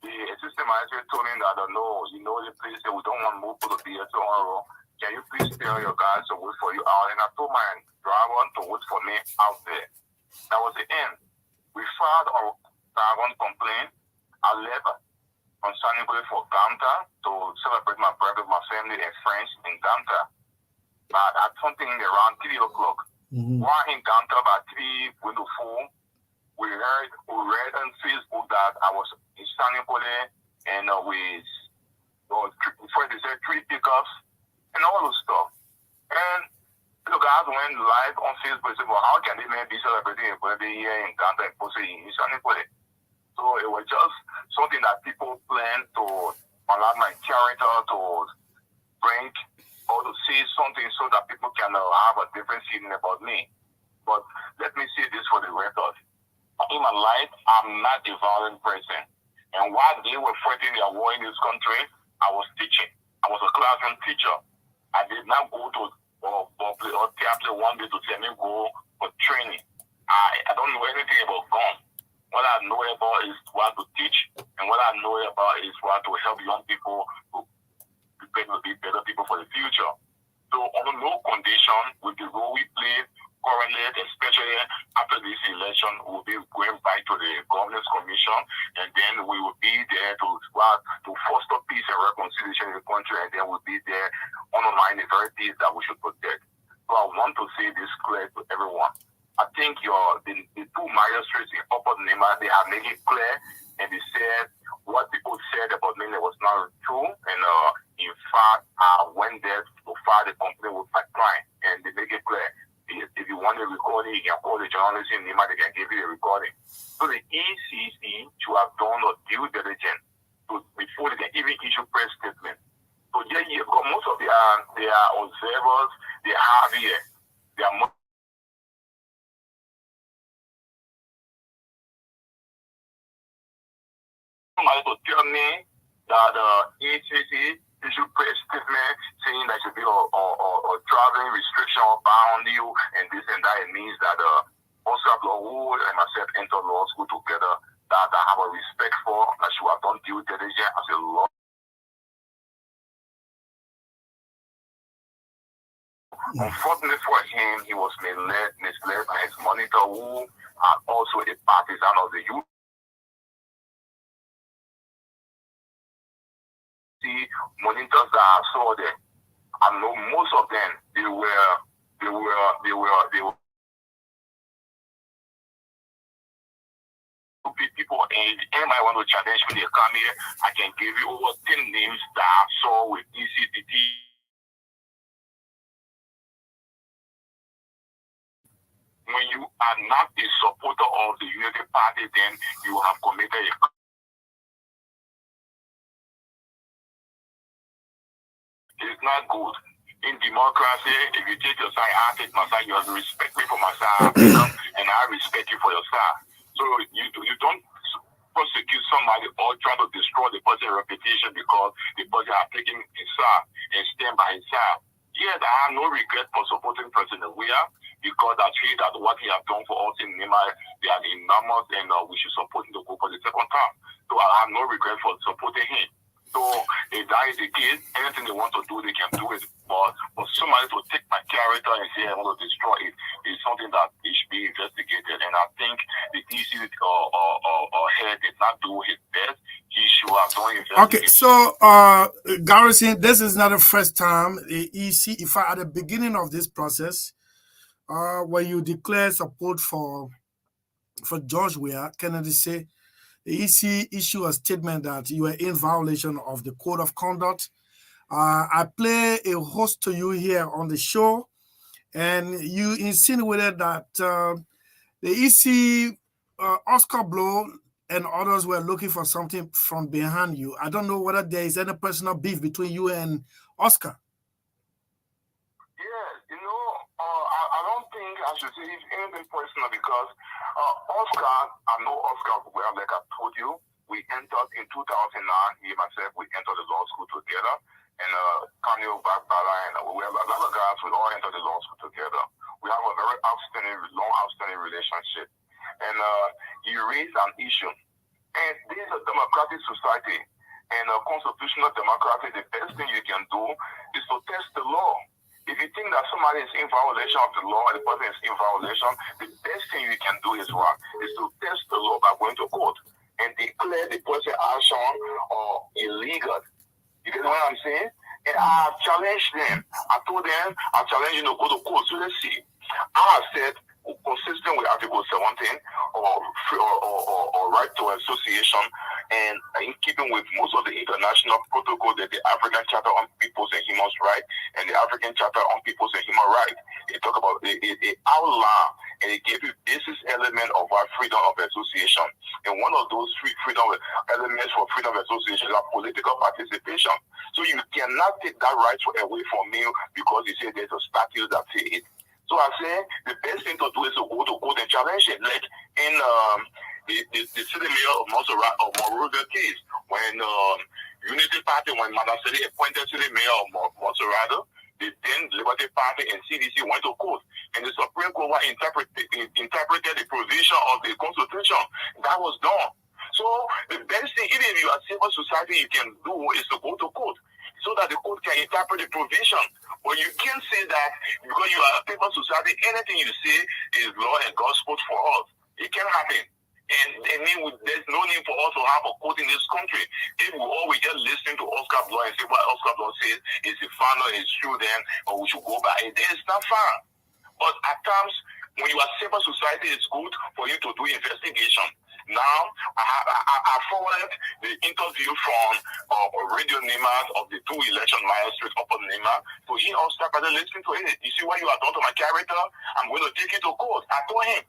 the assistant magistrate told me that no, the place that we don't want to move to be here tomorrow. Can you please tell your guys to wait for you out? And I told my driver to wait for me out there. That was the end. We filed our dragon complaint. I left on Sunday for Ganta to celebrate my birthday with my family and friends in Ganta. But at something around 3 o'clock, while in Ganta by 3 window 4, we read on Facebook that I was in Sunday and before they said 3 pickups and all those stuff. And the guys went live on Facebook and said, well, how can they be celebrating a birthday here in Ganta and posted in Sunday? So it was just something that people planned to allow my character to bring or to say something so that people can have a different feeling about me. But let me say this for the record. In my life, I'm not a violent person. And while they were fighting their war in this country, I was teaching. I was a classroom teacher. I did not go to or theater one day to tell me go for training. I don't know anything about guns. What I know about is what to teach, and what I know about is what to help young people to prepare to be better people for the future. So on no condition, with the role we play currently, especially after this election, we'll be going back to the Governance Commission, and then we will be there to foster peace and reconciliation in the country, and then we'll be there underlying the very peace that we should protect. So I want to say this clear to everyone. I think the two magistrates in Upper Nema, they have made it clear, and they said what people said about me was not true. And in fact, I went there to file the complaint with my client, and they make it clear. If you want a recording, you can call the journalist in Nema, they can give you a recording. So the ECC should have done a due diligence before they can even issue press statement. So yeah, because most of their observers, they have here, they are to tell me that ECC issue press statement saying that should be a traveling restriction bound you and this and that. It means that Oscar Blowood and myself enter law school together, that I have a respect for, that should have done due diligence as a law. Unfortunately for him, he was misled by his monitor, who are also a partisan of the youth. Monitors that I saw there, I know most of them, they were people, and anybody want to challenge me, they come here, I can give you over 10 names that I saw with ECTT. When you are not a supporter of the Unity Party, then you have committed a it's not good. In democracy, if you take your side, I take my side, you have to respect me for my side, and I respect you for your side. So you don't prosecute somebody or try to destroy the person's reputation because the person has taken his side and stand by his side. Yes, I have no regret for supporting President Weah because I feel that what he has done for us in Nema, they are enormous, and we should support him to go for the second time. So I have no regret for supporting him. So if that is the case, anything they want to do, they can do it. But for somebody to take my character and say I want to destroy it is something that it should be investigated. And I think the DC head did not do his best. He should have done investigation. Okay, so Garrison, this is not the first time the EC, in fact, at the beginning of this process, when you declare support for George Weah, Kennedy say the EC issue a statement that you are in violation of the code of conduct. I play a host to you here on the show, and you insinuated that the EC, Oscar Blow, and others were looking for something from behind you. I don't know whether there is any personal beef between you and Oscar. Yeah, I don't think I should say it's anything personal because Oscar, I know Oscar, well, like I told you, we entered in 2009, he and myself, we entered the law school together, and Kanye Bagbala, and we have a lot of guys, we all entered the law school together. We have a very long-outstanding relationship. And he raised an issue. And this is a democratic society, and a constitutional democracy, the best thing you can do is to test the law. If you think that somebody is in violation of the law, the person is in violation, the best thing you can do is what? Is to test the law by going to court and declare the person action or illegal. You get what I'm saying? And I challenged them. I told them, I challenge you to go to court. So let's see. I said, consistent with Article 17 or right to association, and in keeping with most of the international protocol that the African Charter on Peoples and Human Rights and the African Charter on Peoples and Human Rights, it talk about it outline and it gave you basis element of our freedom of association. And one of those freedom elements for freedom of association is political participation. So you cannot take that right away from me because you say there's a statute that say it. So I say the best thing to do is to go to court and challenge it. Like in the city mayor of Monrovia case, when Unity Party, when Madam Sellee appointed city mayor of Monserrate, the then Liberty Party and CDC went to court, and the Supreme Court interpreted the provision of the Constitution. That was done. So the best thing, even if you are civil society, you can do is to go to court so that the court can interpret the provision. But you can't say that because you are a civil society, anything you say is law and gospel for us. It can't happen. And there's no need for us to have a court in this country. If we always just listen to Oscar Blow and say what Oscar Blow says is the final, it's true then, or we should go by it, then it's not fine. But at times, when you are civil society, it's good for you to do investigation. Now, I forwarded the interview from Radio Neymar of the two election magistrates up on Neymar. So he also started listening to it. You see what you have done to my character? I'm going to take it to court. I told him.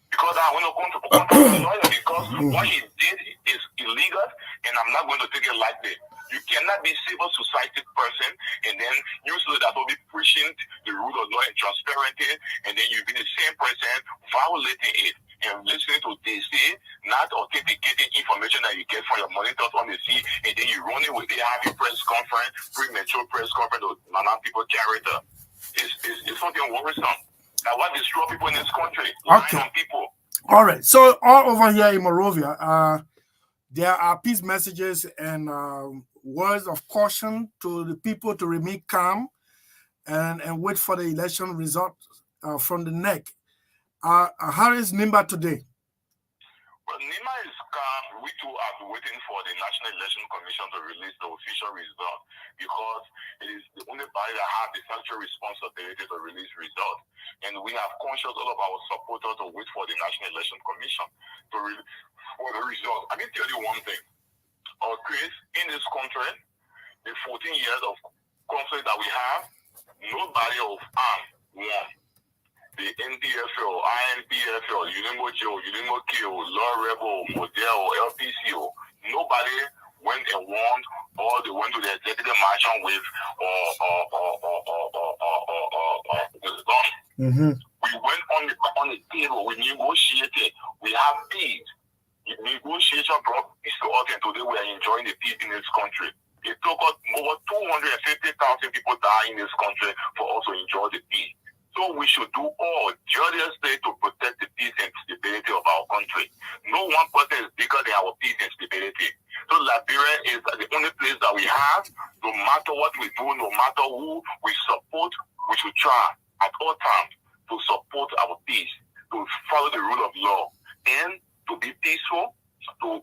Because I want to contact the lawyer because what he did is illegal and I'm not going to take it lightly. You cannot be civil society person and then usually that will be pushing the rule of law and transparency and then you'll be the same person violating it and listening to DC, not authenticating information that you get from your monitors on the sea and then you run it with they have your press conference, premature press conference with people character. It's something worrisome. That what destroy people in this country. Okay. On people. All right. So all over here in Morovia, there are peace messages and words of caution to the people to remain calm and wait for the election result from the NEC. How is Nimba today? Well, Nima is calm. We too are waiting for the National Election Commission to release the official result because it is the only body that has the statutory responsibility to release results. And we have conscious all of our supporters to wait for the National Election Commission for the result. I can tell you one thing. Chris, in this country, the 14 years of conflict that we have, nobody of arm won. The NPFL, INPFL, Unimo Joe, Unimo Kio, Law Rebel, Model, LPCO, nobody went and won or they went to the executive mansion with We went on the table, we negotiated, we have peace. Negotiation brought peace to us and today we are enjoying the peace in this country. It took us over 250,000 people die in this country for us to enjoy the peace. So we should do all judicious things to protect the peace and stability of our country. No one person is bigger than our peace and stability. So Liberia is the only place that we have. No matter what we do, no matter who we support, we should try at all times to support our peace, to follow the rule of law, and to be peaceful, to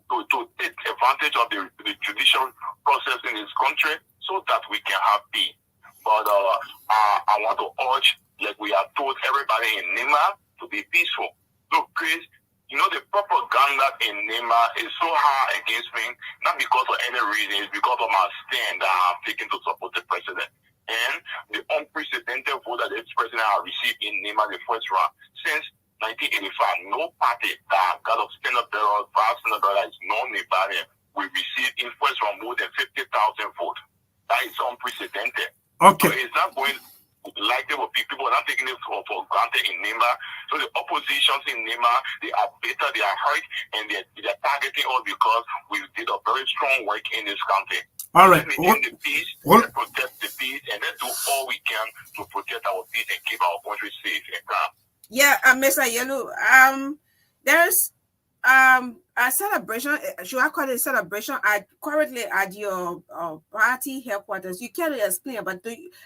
take advantage of the judicial process in this country so that we can have peace. But I want to urge, like we have told everybody in Nema, to be peaceful. Look, Chris, you know the propaganda in Nema is so hard against me, not because of any reason, it's because of my stand that I've taken to support the president. And the unprecedented vote that this president has received in Nema the first round since 1985, no party that got a Senate bill, vice Senate bill that is non-Nevadian will receive in first round more than 50,000 votes. That is unprecedented. Okay. So it's not going like they will be people are not taking it for granted in Nema. So the oppositions in Nema, they are bitter, they are hurt, and they're targeting us because we did a very strong work in this country. All right. Let's maintain the peace, let's protect the peace, and let's do all we can to protect our peace and keep our country safe and calm. Yeah, Mr. Yellow, there's a celebration, should I call it a celebration, currently at your party headquarters. You can't explain, but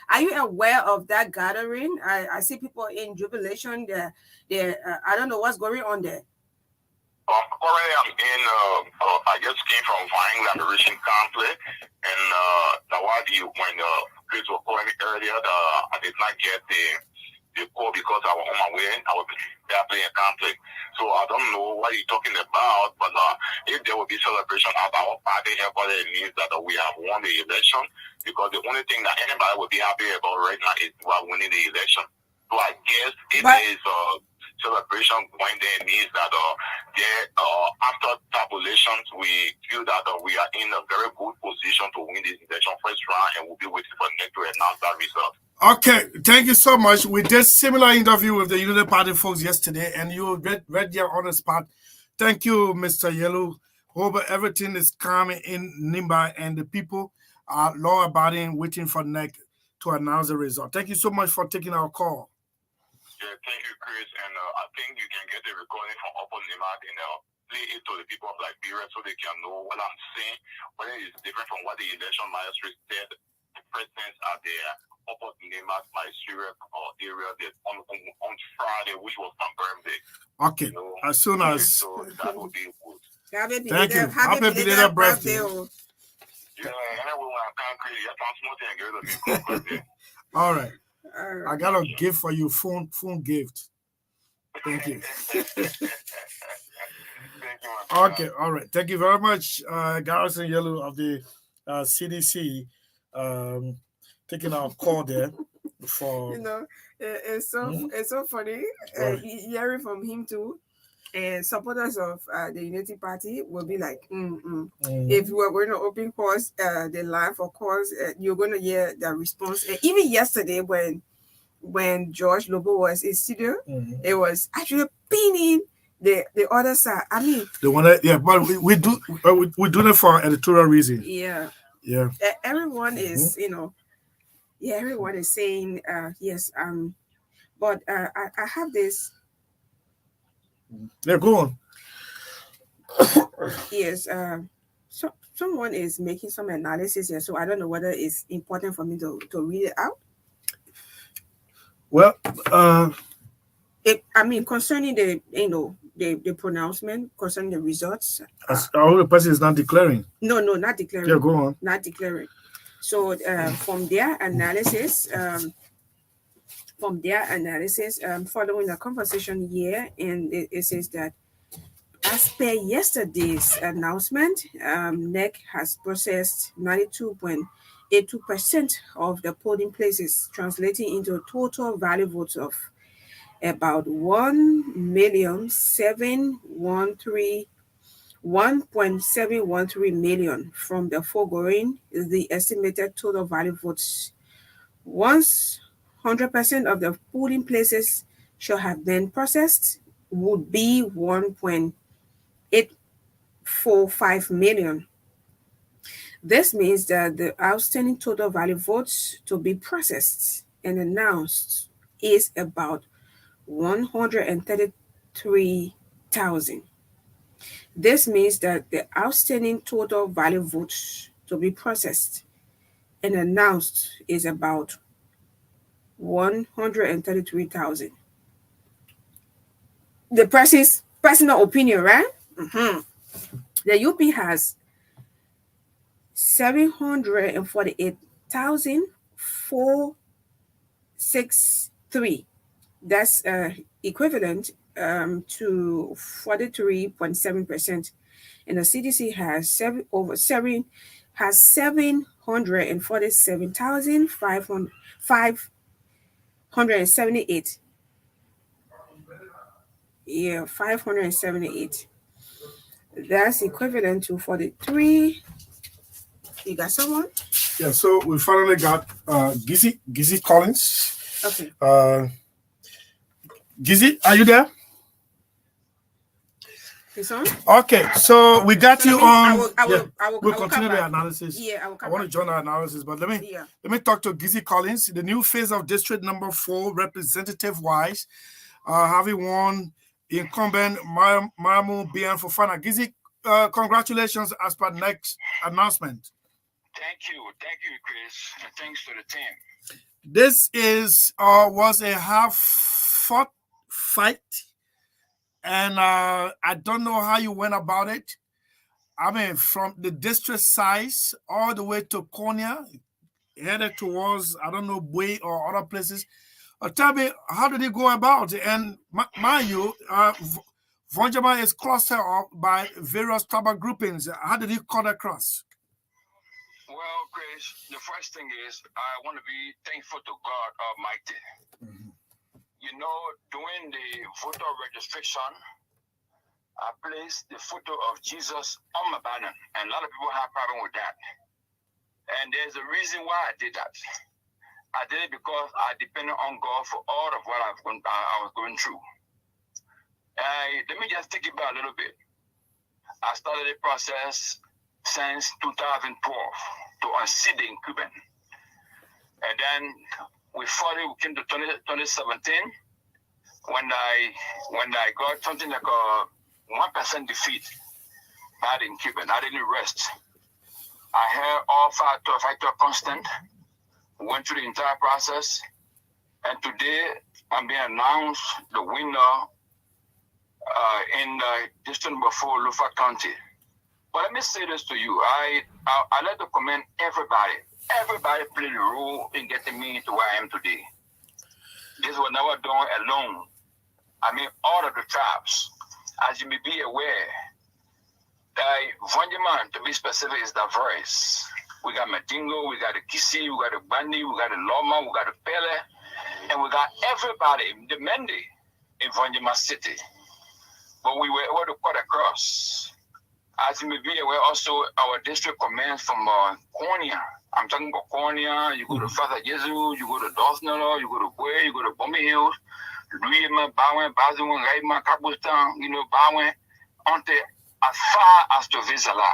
are you aware of that gathering? I see people in jubilation. I don't know what's going on there. Currently, I'm in, I just came from Vine Liberation Complex, and when Chris was calling me earlier, I did not get the call because I was on my way. I was there playing a conflict. So I don't know what you're talking about, but if there will be celebration at our party headquarters, it means that we have won the election, because the only thing that anybody will be happy about right now is we are winning the election. So I guess if there is a celebration going there, means that after tabulations, we feel that we are in a very good position to win this election first round, and we'll be waiting for next to announce that result. Okay, thank you so much. We did similar interview with the Unity Party folks yesterday, and you read there on the spot. Thank you, Mr. Yellow. Hope everything is calm in Nimba, and the people are law-abiding, waiting for NEC to announce the result. Thank you so much for taking our call. Yeah, thank you, Chris. And I think you can get a recording from Upper Nemat and play it to the people of Liberia so they can know what I'm saying, whether it's different from what the election magistrate said. The presidents are there, Upper Nemat, Nigeria, or area that on Friday, which was confirmed day. Okay, you know, as soon as. So that would be good. Thank you. Happy belated birthday. Yeah, anyway, when I can't create, I can't smoke and get a birthday. All right. I got a gift for you, phone gift. Thank you. Thank you, Okay, all right. Thank you very much, Garrison Yellow of the CDC, taking our call there for. You know, it's so funny hearing from him too. And supporters of the Unity Party will be like, if you are going to open course, the line for course, you're going to hear the response. And even yesterday, when George Lobo was in studio, it was actually pinning the other side. I mean, the one that, yeah, but we do it for editorial reason. Yeah. Everyone is, everyone is saying yes. But I have this. Yeah, go on. Yes, so someone is making some analysis here, so I don't know whether it's important for me to read it out. Well, concerning the pronouncement, concerning the results. The person is not declaring. No, not declaring. Yeah, go on. Not declaring. So from their analysis, following a conversation here, and it says that as per yesterday's announcement, NEC has processed 92.82% of the polling places, translating into a total valid votes of about 1.713 million. From the foregoing, the estimated total valid votes, once 100% of the polling places should have been processed, would be 1.845 million. This means that the outstanding total valid votes to be processed and announced is about 133,000. This means that the outstanding total valid votes to be processed and announced is about 133,000. The person's personal opinion, right? The UP has 748,463. That's equivalent to 43.7%. And the CDC has 747,578. Yeah, 578. That's equivalent to 43. You got someone? Yeah, so we finally got Gizzy Collins. Okay. Gizzy, are you there? He's on? Okay, so we got you on. We'll continue the analysis. Yeah, I want to join our analysis, but let me talk to Gizzy Collins, the new face of District Number 4, representative-wise, having won incumbent Mamu Bian Fofana. Gizzy, congratulations as per next announcement. Thank you, Chris, and thanks to the team. This was a half-fought fight, and I don't know how you went about it. I mean, from the district size all the way to Konya, headed towards, I don't know, Bui or other places. Tell me, how did it go about? And mind you, Vonjama is clustered up by various tribal groupings. How did you cut across? Well, Chris, the first thing is I want to be thankful to God Almighty. You know, during the voter registration, I placed the photo of Jesus on my banner, and a lot of people have a problem with that. And there's a reason why I did that. I did it because I depended on God for all of what I was going through. Let me just take it back a little bit. I started the process since 2012 to unseat the incumbent. And then we fought it. We came to 2017 when I got something like a 1% defeat. I didn't keep it. I didn't rest. I had all five constant. Went through the entire process, and today I'm being announced the winner in District Number 4, Lufa County. But let me say this to you. I like to commend everybody. Everybody played a role in getting me to where I am today. This was never done alone. I mean, all of the tribes. As you may be aware, Vonjaman, to be specific, is diverse. We got Madingo, we got the Kisi, we got the Bandi, we got the Loma, we got the Pele, and we got everybody, the Mende, in Vonjaman City. But we were able to cut across. As you may be aware, also our district commands from Cornea. I'm talking about Cornea, you go to Father Jesu, you go to Dosnalo, you go to Bue, you go to Bombi Hills, Luyema, Bawen, Bazuan, Raima, Kabustan, Bawen, Ante, as far as to Vizala.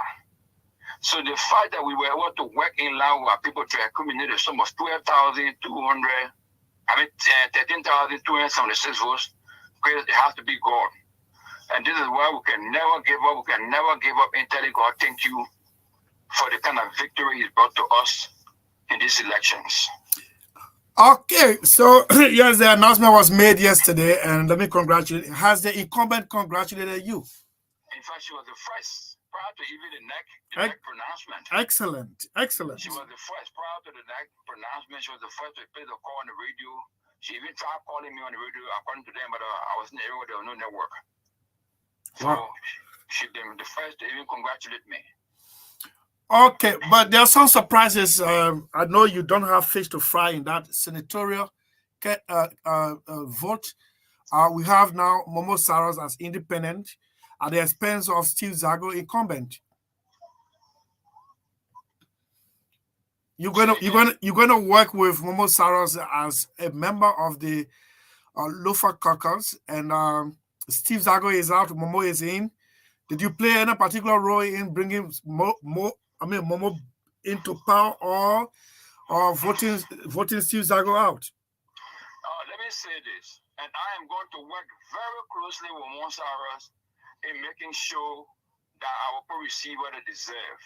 So the fact that we were able to work in line with our people to accumulate a sum of 13,276 votes, it has to be God. And this is why we can never give up. We can never give up in telling God, thank you for the kind of victory He's brought to us in these elections. Okay, so yes, the announcement was made yesterday, and let me congratulate. Has the incumbent congratulated you? In fact, she was the first prior to even the neck pronouncement. Excellent, excellent. She was the first prior to the neck pronouncement. She was the first to play the call on the radio. She even tried calling me on the radio, according to them, but I wasn't able. There was no network. So she was the first to even congratulate me. Okay, but there are some surprises. I know you don't have fish to fry in that senatorial vote. We have now Momo Saros as independent at the expense of Steve Zago incumbent. You're gonna work with Momo Saros as a member of the Lofa caucus, and Steve Zago is out. Momo is in. Did you play any particular role in bringing Momo into power or voting Steve Zago out? Let me say this, and I am going to work very closely with Momo Saros in making sure that our people receive what they deserve.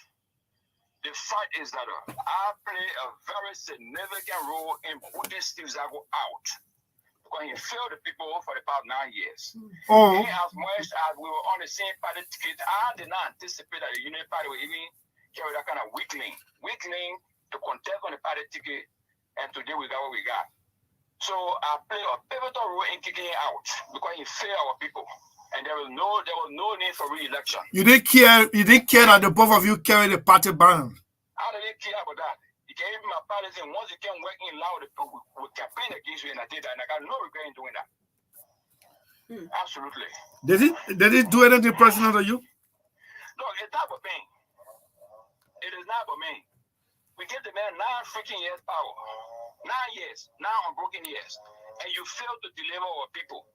The fact is that I play a very significant role in putting Steve Zago out because he failed the people for the past 9 years. And as much as we were on the same party ticket, I did not anticipate that the Union Party would even carry that kind of weakling to contest on the party ticket, and today we got what we got. So I play a pivotal role in kicking him out because he failed our people. And there was no need for re-election. You didn't care that the both of you carried the party banner. I didn't care about that. He gave me my party, and once he came working loud, we campaign against you, and I did that, and I got no regret in doing that. Absolutely. Did it do anything personal to you? No, it's not for me. It is not for me. We give the man 9 freaking years power. 9 years, 9 unbroken years, and you fail to deliver our people.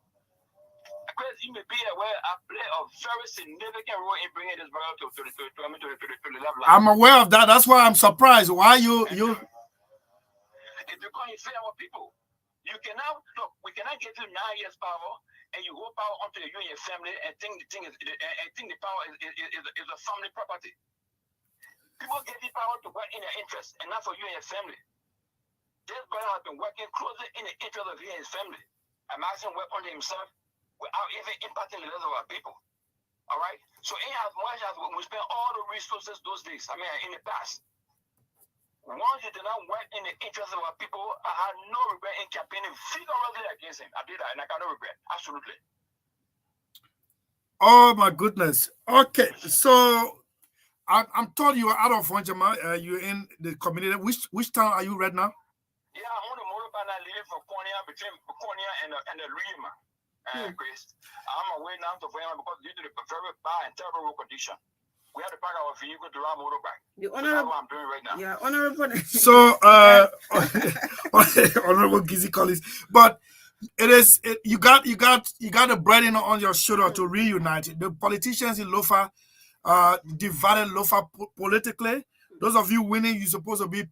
Because you may be aware, I play a very significant role in bringing this brother to the level. I'm aware of that. That's why I'm surprised. Why you? It's because you fail our people. You cannot look. We cannot give you 9 years power, and you hold power onto you and your family, and think the power is a family property. People give you power to work in their interest, and not for you and your family. This brother has been working closely in the interest of you and his family. I'm asking him work on himself without even impacting the rest of our people. All right? So in as much as we spend all the resources those days, in the past, once you did not work in the interest of our people, I had no regret in campaigning vigorously against him. I did that, and I got no regret. Absolutely. Oh, my goodness. Okay, so I'm told you are out of Vonjama. You're in the community. Which town are you right now? Yeah, I'm on the motorbike now, living from Cornea, between Cornea and the Luyema. Chris, I'm away now to Vonjama because due to the very bad and terrible road condition, we had to park our vehicle to ride motorbike. So that's what I'm doing right now. Yeah, honorable. So, honorable Gizi Collins, but you got a burden on your shoulder to reunite. The politicians in Lofa divided Lofa politically. Those of you winning, you're supposed to be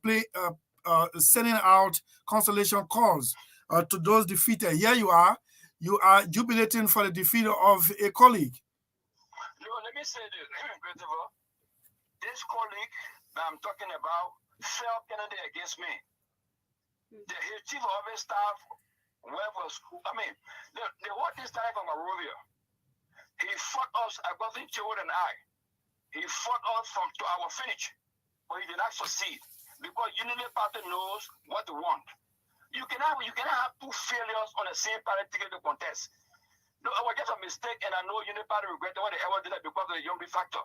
sending out consolation calls to those defeated. Here you are jubilating for the defeat of a colleague. Let me say this, Christopher. This colleague that I'm talking about fell Kennedy against me. His chief of his staff, whoever, the whole thing started from Monrovia. He fought us, I wasn't sure and I. He fought us to our finish, but he did not succeed because Unity Party knows what they want. You cannot have two failures on the same party ticket to contest. No, it was just a mistake, and I know Unity Party regretted what they ever did that because of the Youngby factor.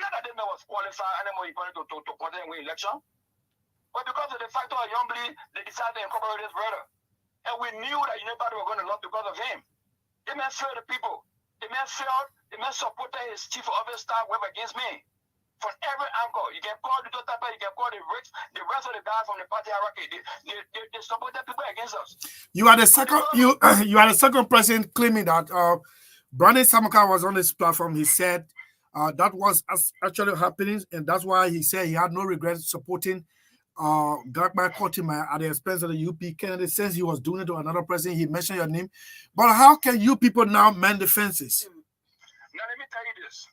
Not that they never was qualified anymore to contest in election, but because of the factor of Youngby, they decided to incorporate his brother. And we knew that Unity Party were going to lose because of him. The man failed the people. The man supported his chief of his staff went against me. From every angle, you can call the Dr. you can call the rest of the guys from the party hierarchy. They supported people against us. You are the second. You are the second person claiming that Brandon Samaka was on this platform. He said that was actually happening, and that's why he said he had no regret supporting Gagba Kotima at the expense of the UP candidate. Since he was doing it to another person, he mentioned your name. But how can you people now mend the fences? Now let me tell you this.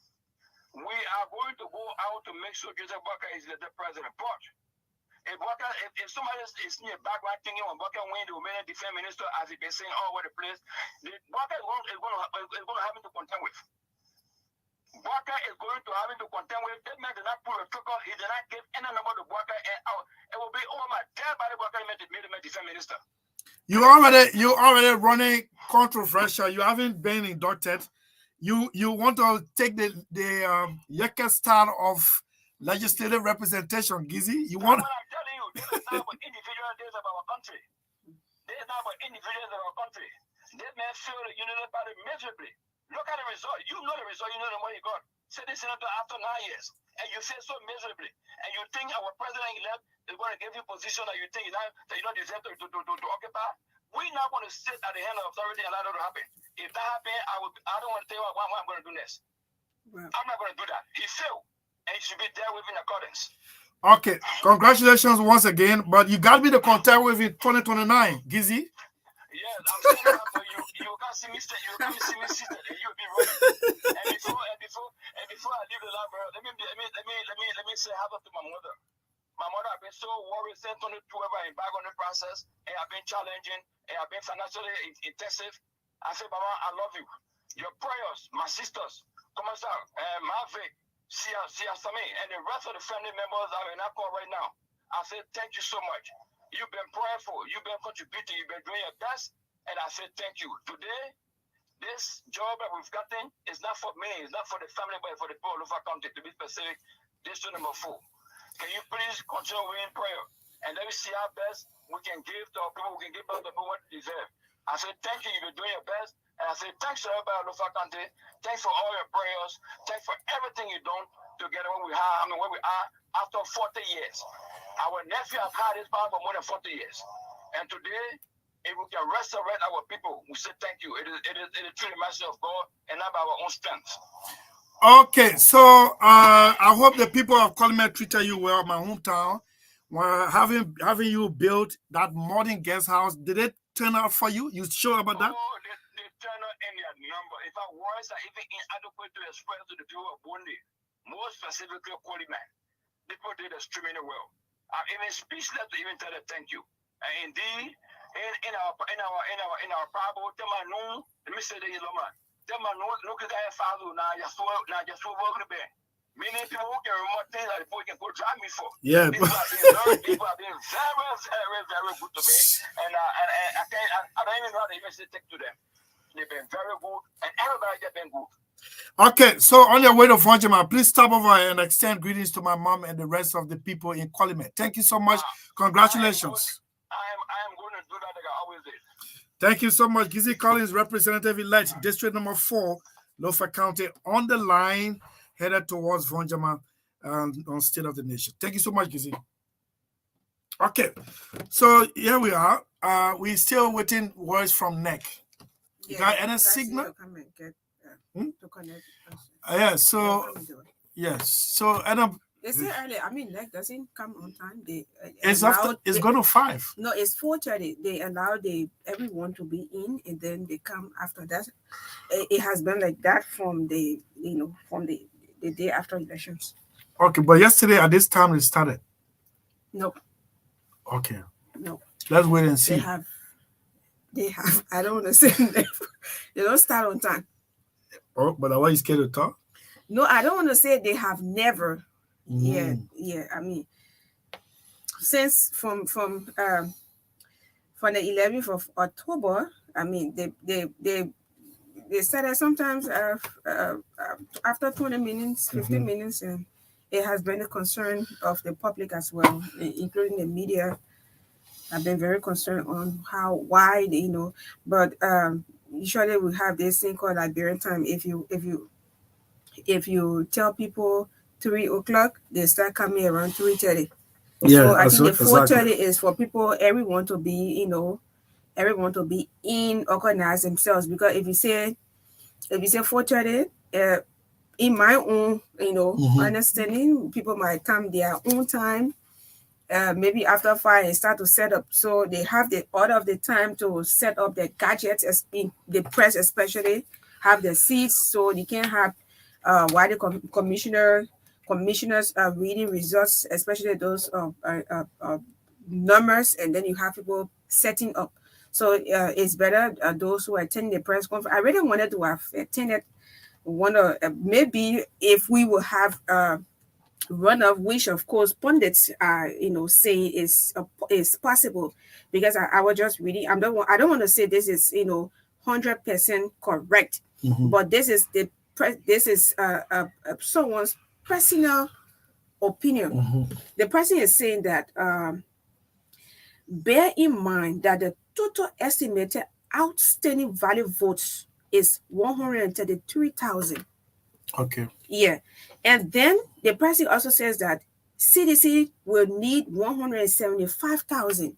We are going to go out to make sure Joseph Walker is the president. But if somebody is in the background thinking when Walker win the Romanian defense minister, as he been saying all over the place, Walker is going to have him to contend with. Walker is going to have him to contend with. That man did not pull a trigger. He did not give any number to Walker, and it will be over my dead body. Walker made him defense minister. You already running controversial. You haven't been inducted. You want to take the Yeka style of legislative representation, Gizzy? You want? What I'm telling you, this is not about individual days of our country. This is not about individuals of our country. This man failed the Unity Party miserably. Look at the result. You know the result. You know the money he got. Said this senator after 9 years, and you fail so miserably. And you think our president-elect is going to give you a position that you think that you don't deserve to occupy? We're not going to sit at the hand of authority and allow that to happen. If that happens, I don't want to tell you what I'm going to do next. Well, I'm not going to do that. He failed, and he should be there within accordance. Okay, congratulations once again. But you got me to contest with in 2029, Gizzy. Yes, I'm saying that, but you can't see me seated. And you'll be running. And before I leave the library, let me say hello to my mother. My mother has been so worried since 2012 back on the process, and I've been challenging, and I've been financially intensive. I said, Mama, I love you. Your prayers, my sisters, Commissioner, Mavic, Sia Sami, and the rest of the family members are in that call right now. I said, thank you so much. You've been prayerful, you've been contributing, you've been doing your best, and I said, thank you. Today, this job that we've gotten is not for me, it's not for the family, but for the people of Lufa County, to be specific, district number 4. Can you please continue in prayer? And let me see how best we can give to our people, we can give back to people what they deserve. I said, thank you, you've been doing your best. And I said, thanks to everybody at Lufa County. Thanks for all your prayers. Thanks for everything you've done to get where we are after 40 years. Our nephew has had his power for more than 40 years. And today, if we can resurrect our people, we say thank you. It is truly the mercy of God and not by our own strength. Okay, so I hope the people of Calumet treated you well. My hometown, having you built that modern guest house, did it turn out for you? You sure about that? Oh, they turn out in their number. In fact, words are even inadequate to express to the people of Burundi, more specifically Calumet. People did extremely well. I'm even speechless to even tell them thank you. And indeed, in our Bible, let me say this, man. Many people who can remember things that people can go drive me for. Yeah. People have been very good to me. And I don't even know how to even say thank to them. They've been very good, and everybody has been good. Okay, so on your way to Vonjima, please stop over and extend greetings to my mom and the rest of the people in Calumet. Thank you so much. Congratulations. I am going to do that like I always did. Thank you so much. Gizzy Collins, Representative-elect, District number 4, Lofa County, on the line, headed towards Vonjama on State of the Nation. Thank you so much, Gizzy. Okay, so here we are. We're still waiting words from NEC. You got any signal? To connect. Yeah, so, yes. So, They say earlier. I mean, like doesn't come on time. They It's after. It's going to 5. No, it's 4:30. They allow everyone to be in, and then they come after that. It has been like that from the the day after elections. Okay, but yesterday at this time it started. No, Okay, no. let's wait and see. They have. I don't want to say they don't start on time. Oh, but why you scared to talk? No, I don't want to say they have never. Yeah. I mean, since from the 11th of October, I mean, they started sometimes after 20 minutes, 15 minutes, and it has been a concern of the public as well, including the media. I've been very concerned on why they, but usually we have this thing called Liberian time. If you tell people 3 o'clock, they start coming around 3:30. Yeah, so I think the 4:30 exactly. is for people, everyone to be, in, organize themselves. Because if you say 4:30, in my own, understanding, people might come their own time. Maybe after 5 and start to set up. So they have all of the time to set up the gadgets, as in the press especially, have the seats, so they can have while the commissioners are reading results, especially those numbers, and then you have people setting up. So it's better those who attend the press conference. I really wanted to have attended maybe if we will have runoff, which of course pundits say is possible, because I was just reading. I don't want to say this is 100% correct, but this is someone's personal opinion. The person is saying that bear in mind that the total estimated outstanding valid votes is 133,000. Okay. Yeah. And then the person also says that CDC will need 175,000.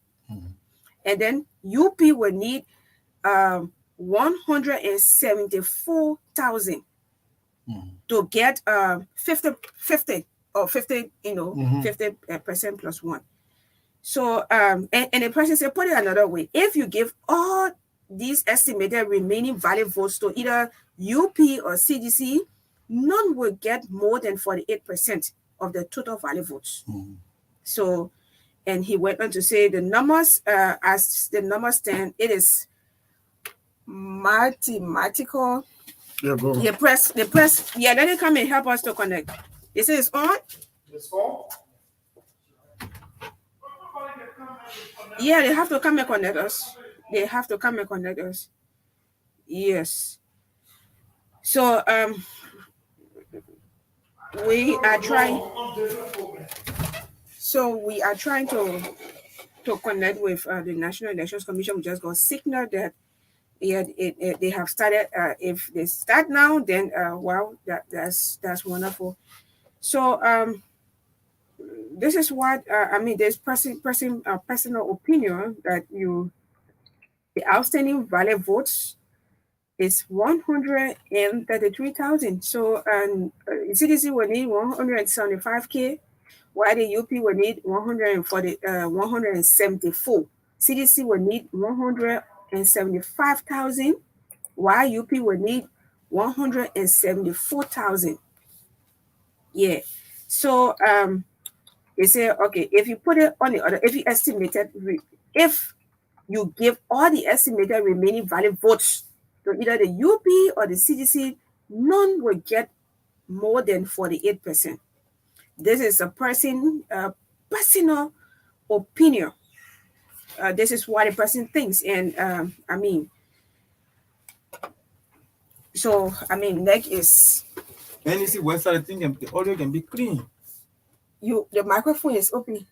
And then UP will need 174,000 to get 50 or 50, 50% plus 1. So and the person said, put it another way, if you give all these estimated remaining valid votes to either UP or CDC, none will get more than 48% of the total valid votes. So, and he went on to say the numbers, as the numbers stand, it is mathematical. Yeah, go. The press, yeah, let it come and help us to connect. They say it's on? It's on? Yeah, they have to come and connect us. Yes. So, we are trying to connect with the National Elections Commission. We just got signal that they have started. If they start now, then wow, that's wonderful. So this is what I mean. There's personal opinion that the outstanding valid votes is 133,000. So CDC will need 175K, while the UP will need 174. CDC will need 175,000, while UP will need 174,000. Yeah. So they say, okay, if you put it on the other, if you estimated, if you give all the estimated remaining valid votes to either the UP or the CDC, none will get more than 48%. This is a personal opinion. This is what a person thinks, and I mean, so I mean, like is. And you see, website, I think the audio can be clean. The microphone is open.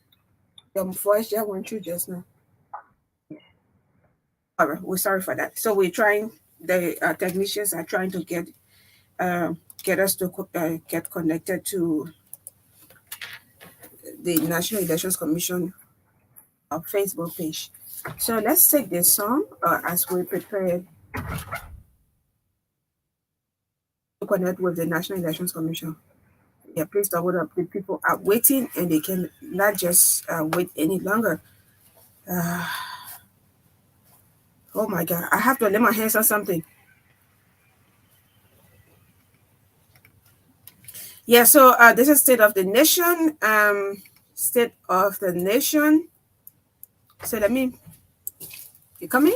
The voice just went through just now. All right, we're sorry for that. So we're trying. The technicians are trying to get us to get connected to the National Elections Commission Facebook page. So let's take this song as we prepare to connect with the National Elections Commission. please don't hold up. The people are waiting and they can not just wait any longer. Oh my God, I have to lay my hands on something. Yeah, so this is State of the Nation. State of the Nation. So let me, you coming?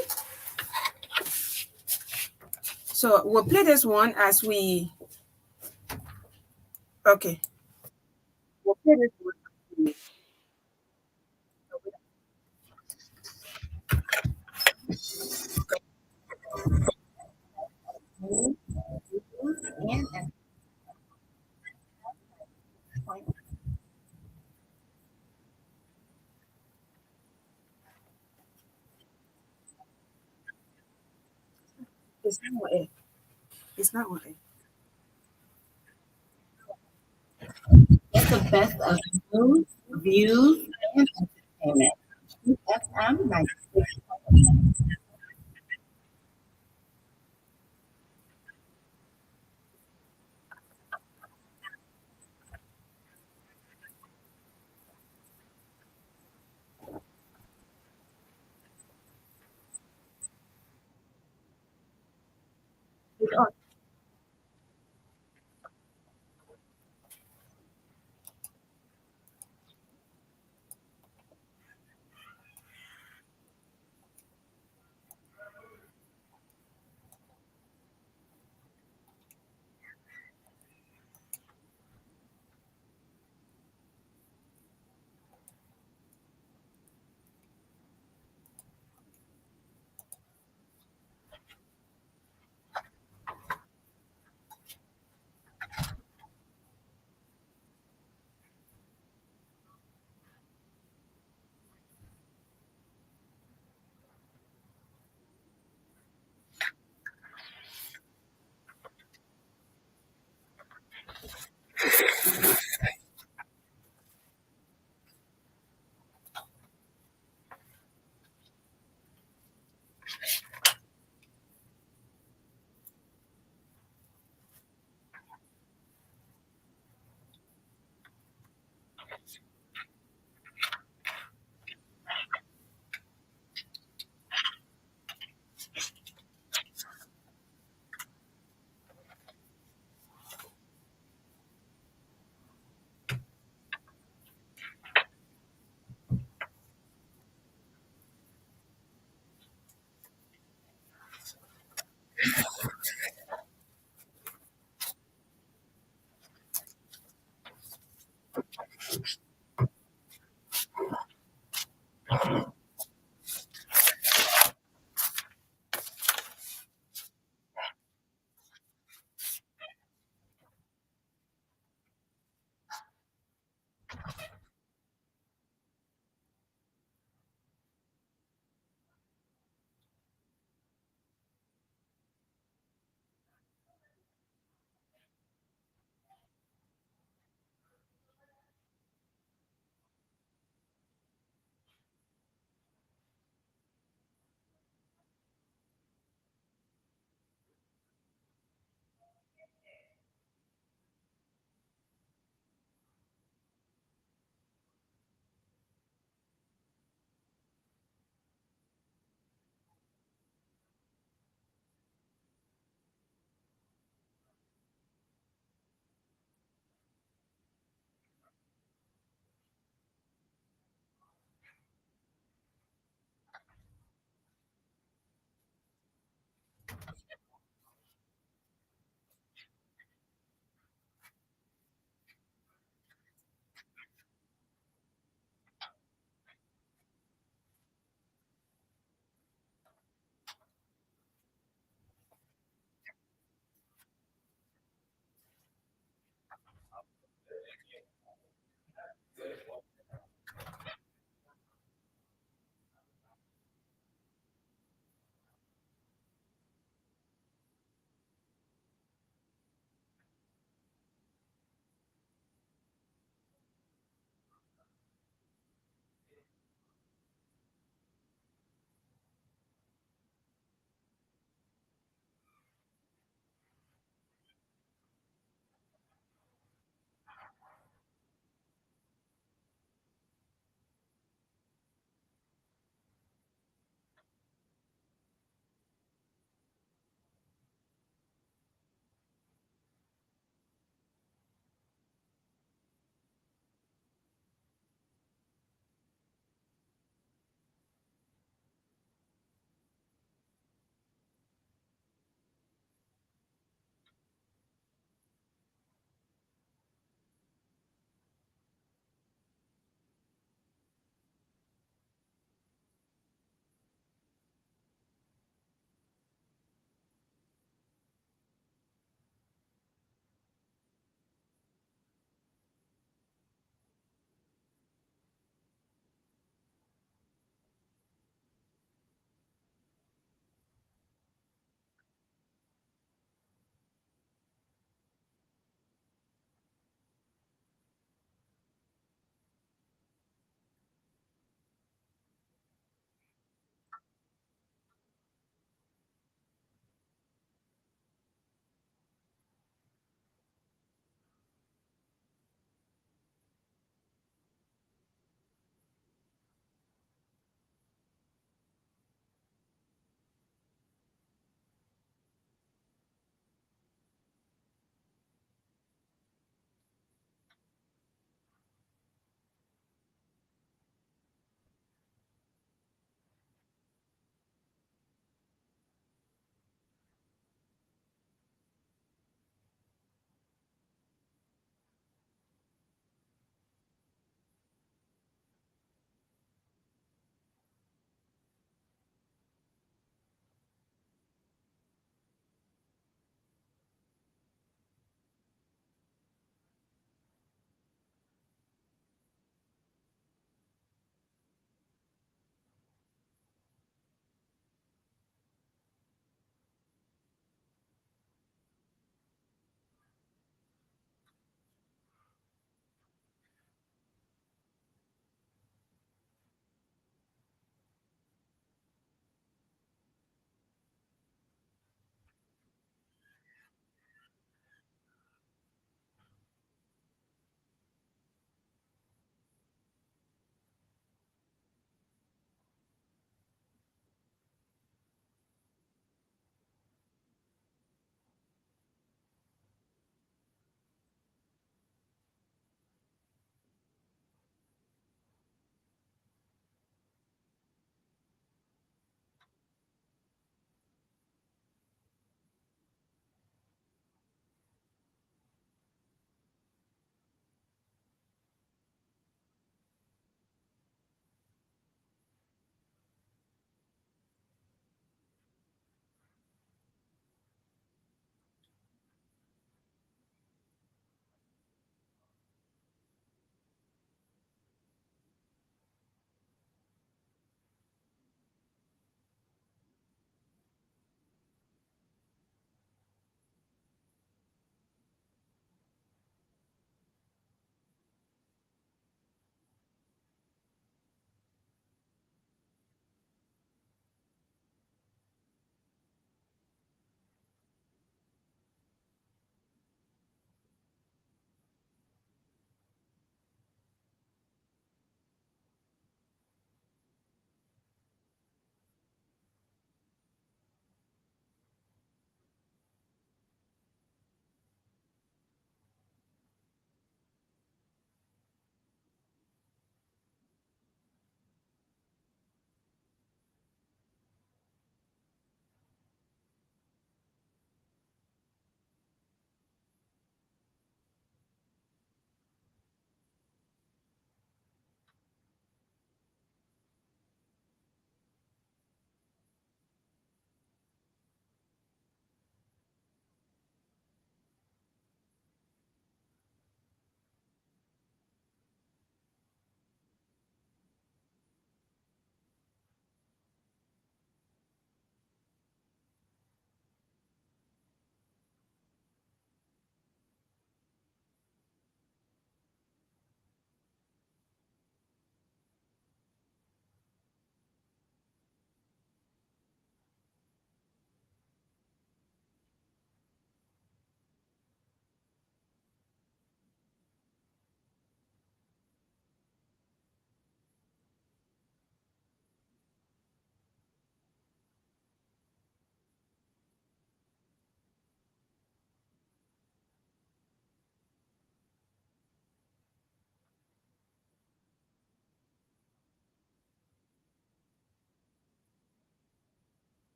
So we'll play this one as we, okay. We'll play this one. And It's not on air. It's not on air. get the best of news, views, and entertainment. FM 96. It's on.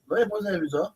Vai, pois é, Luizão.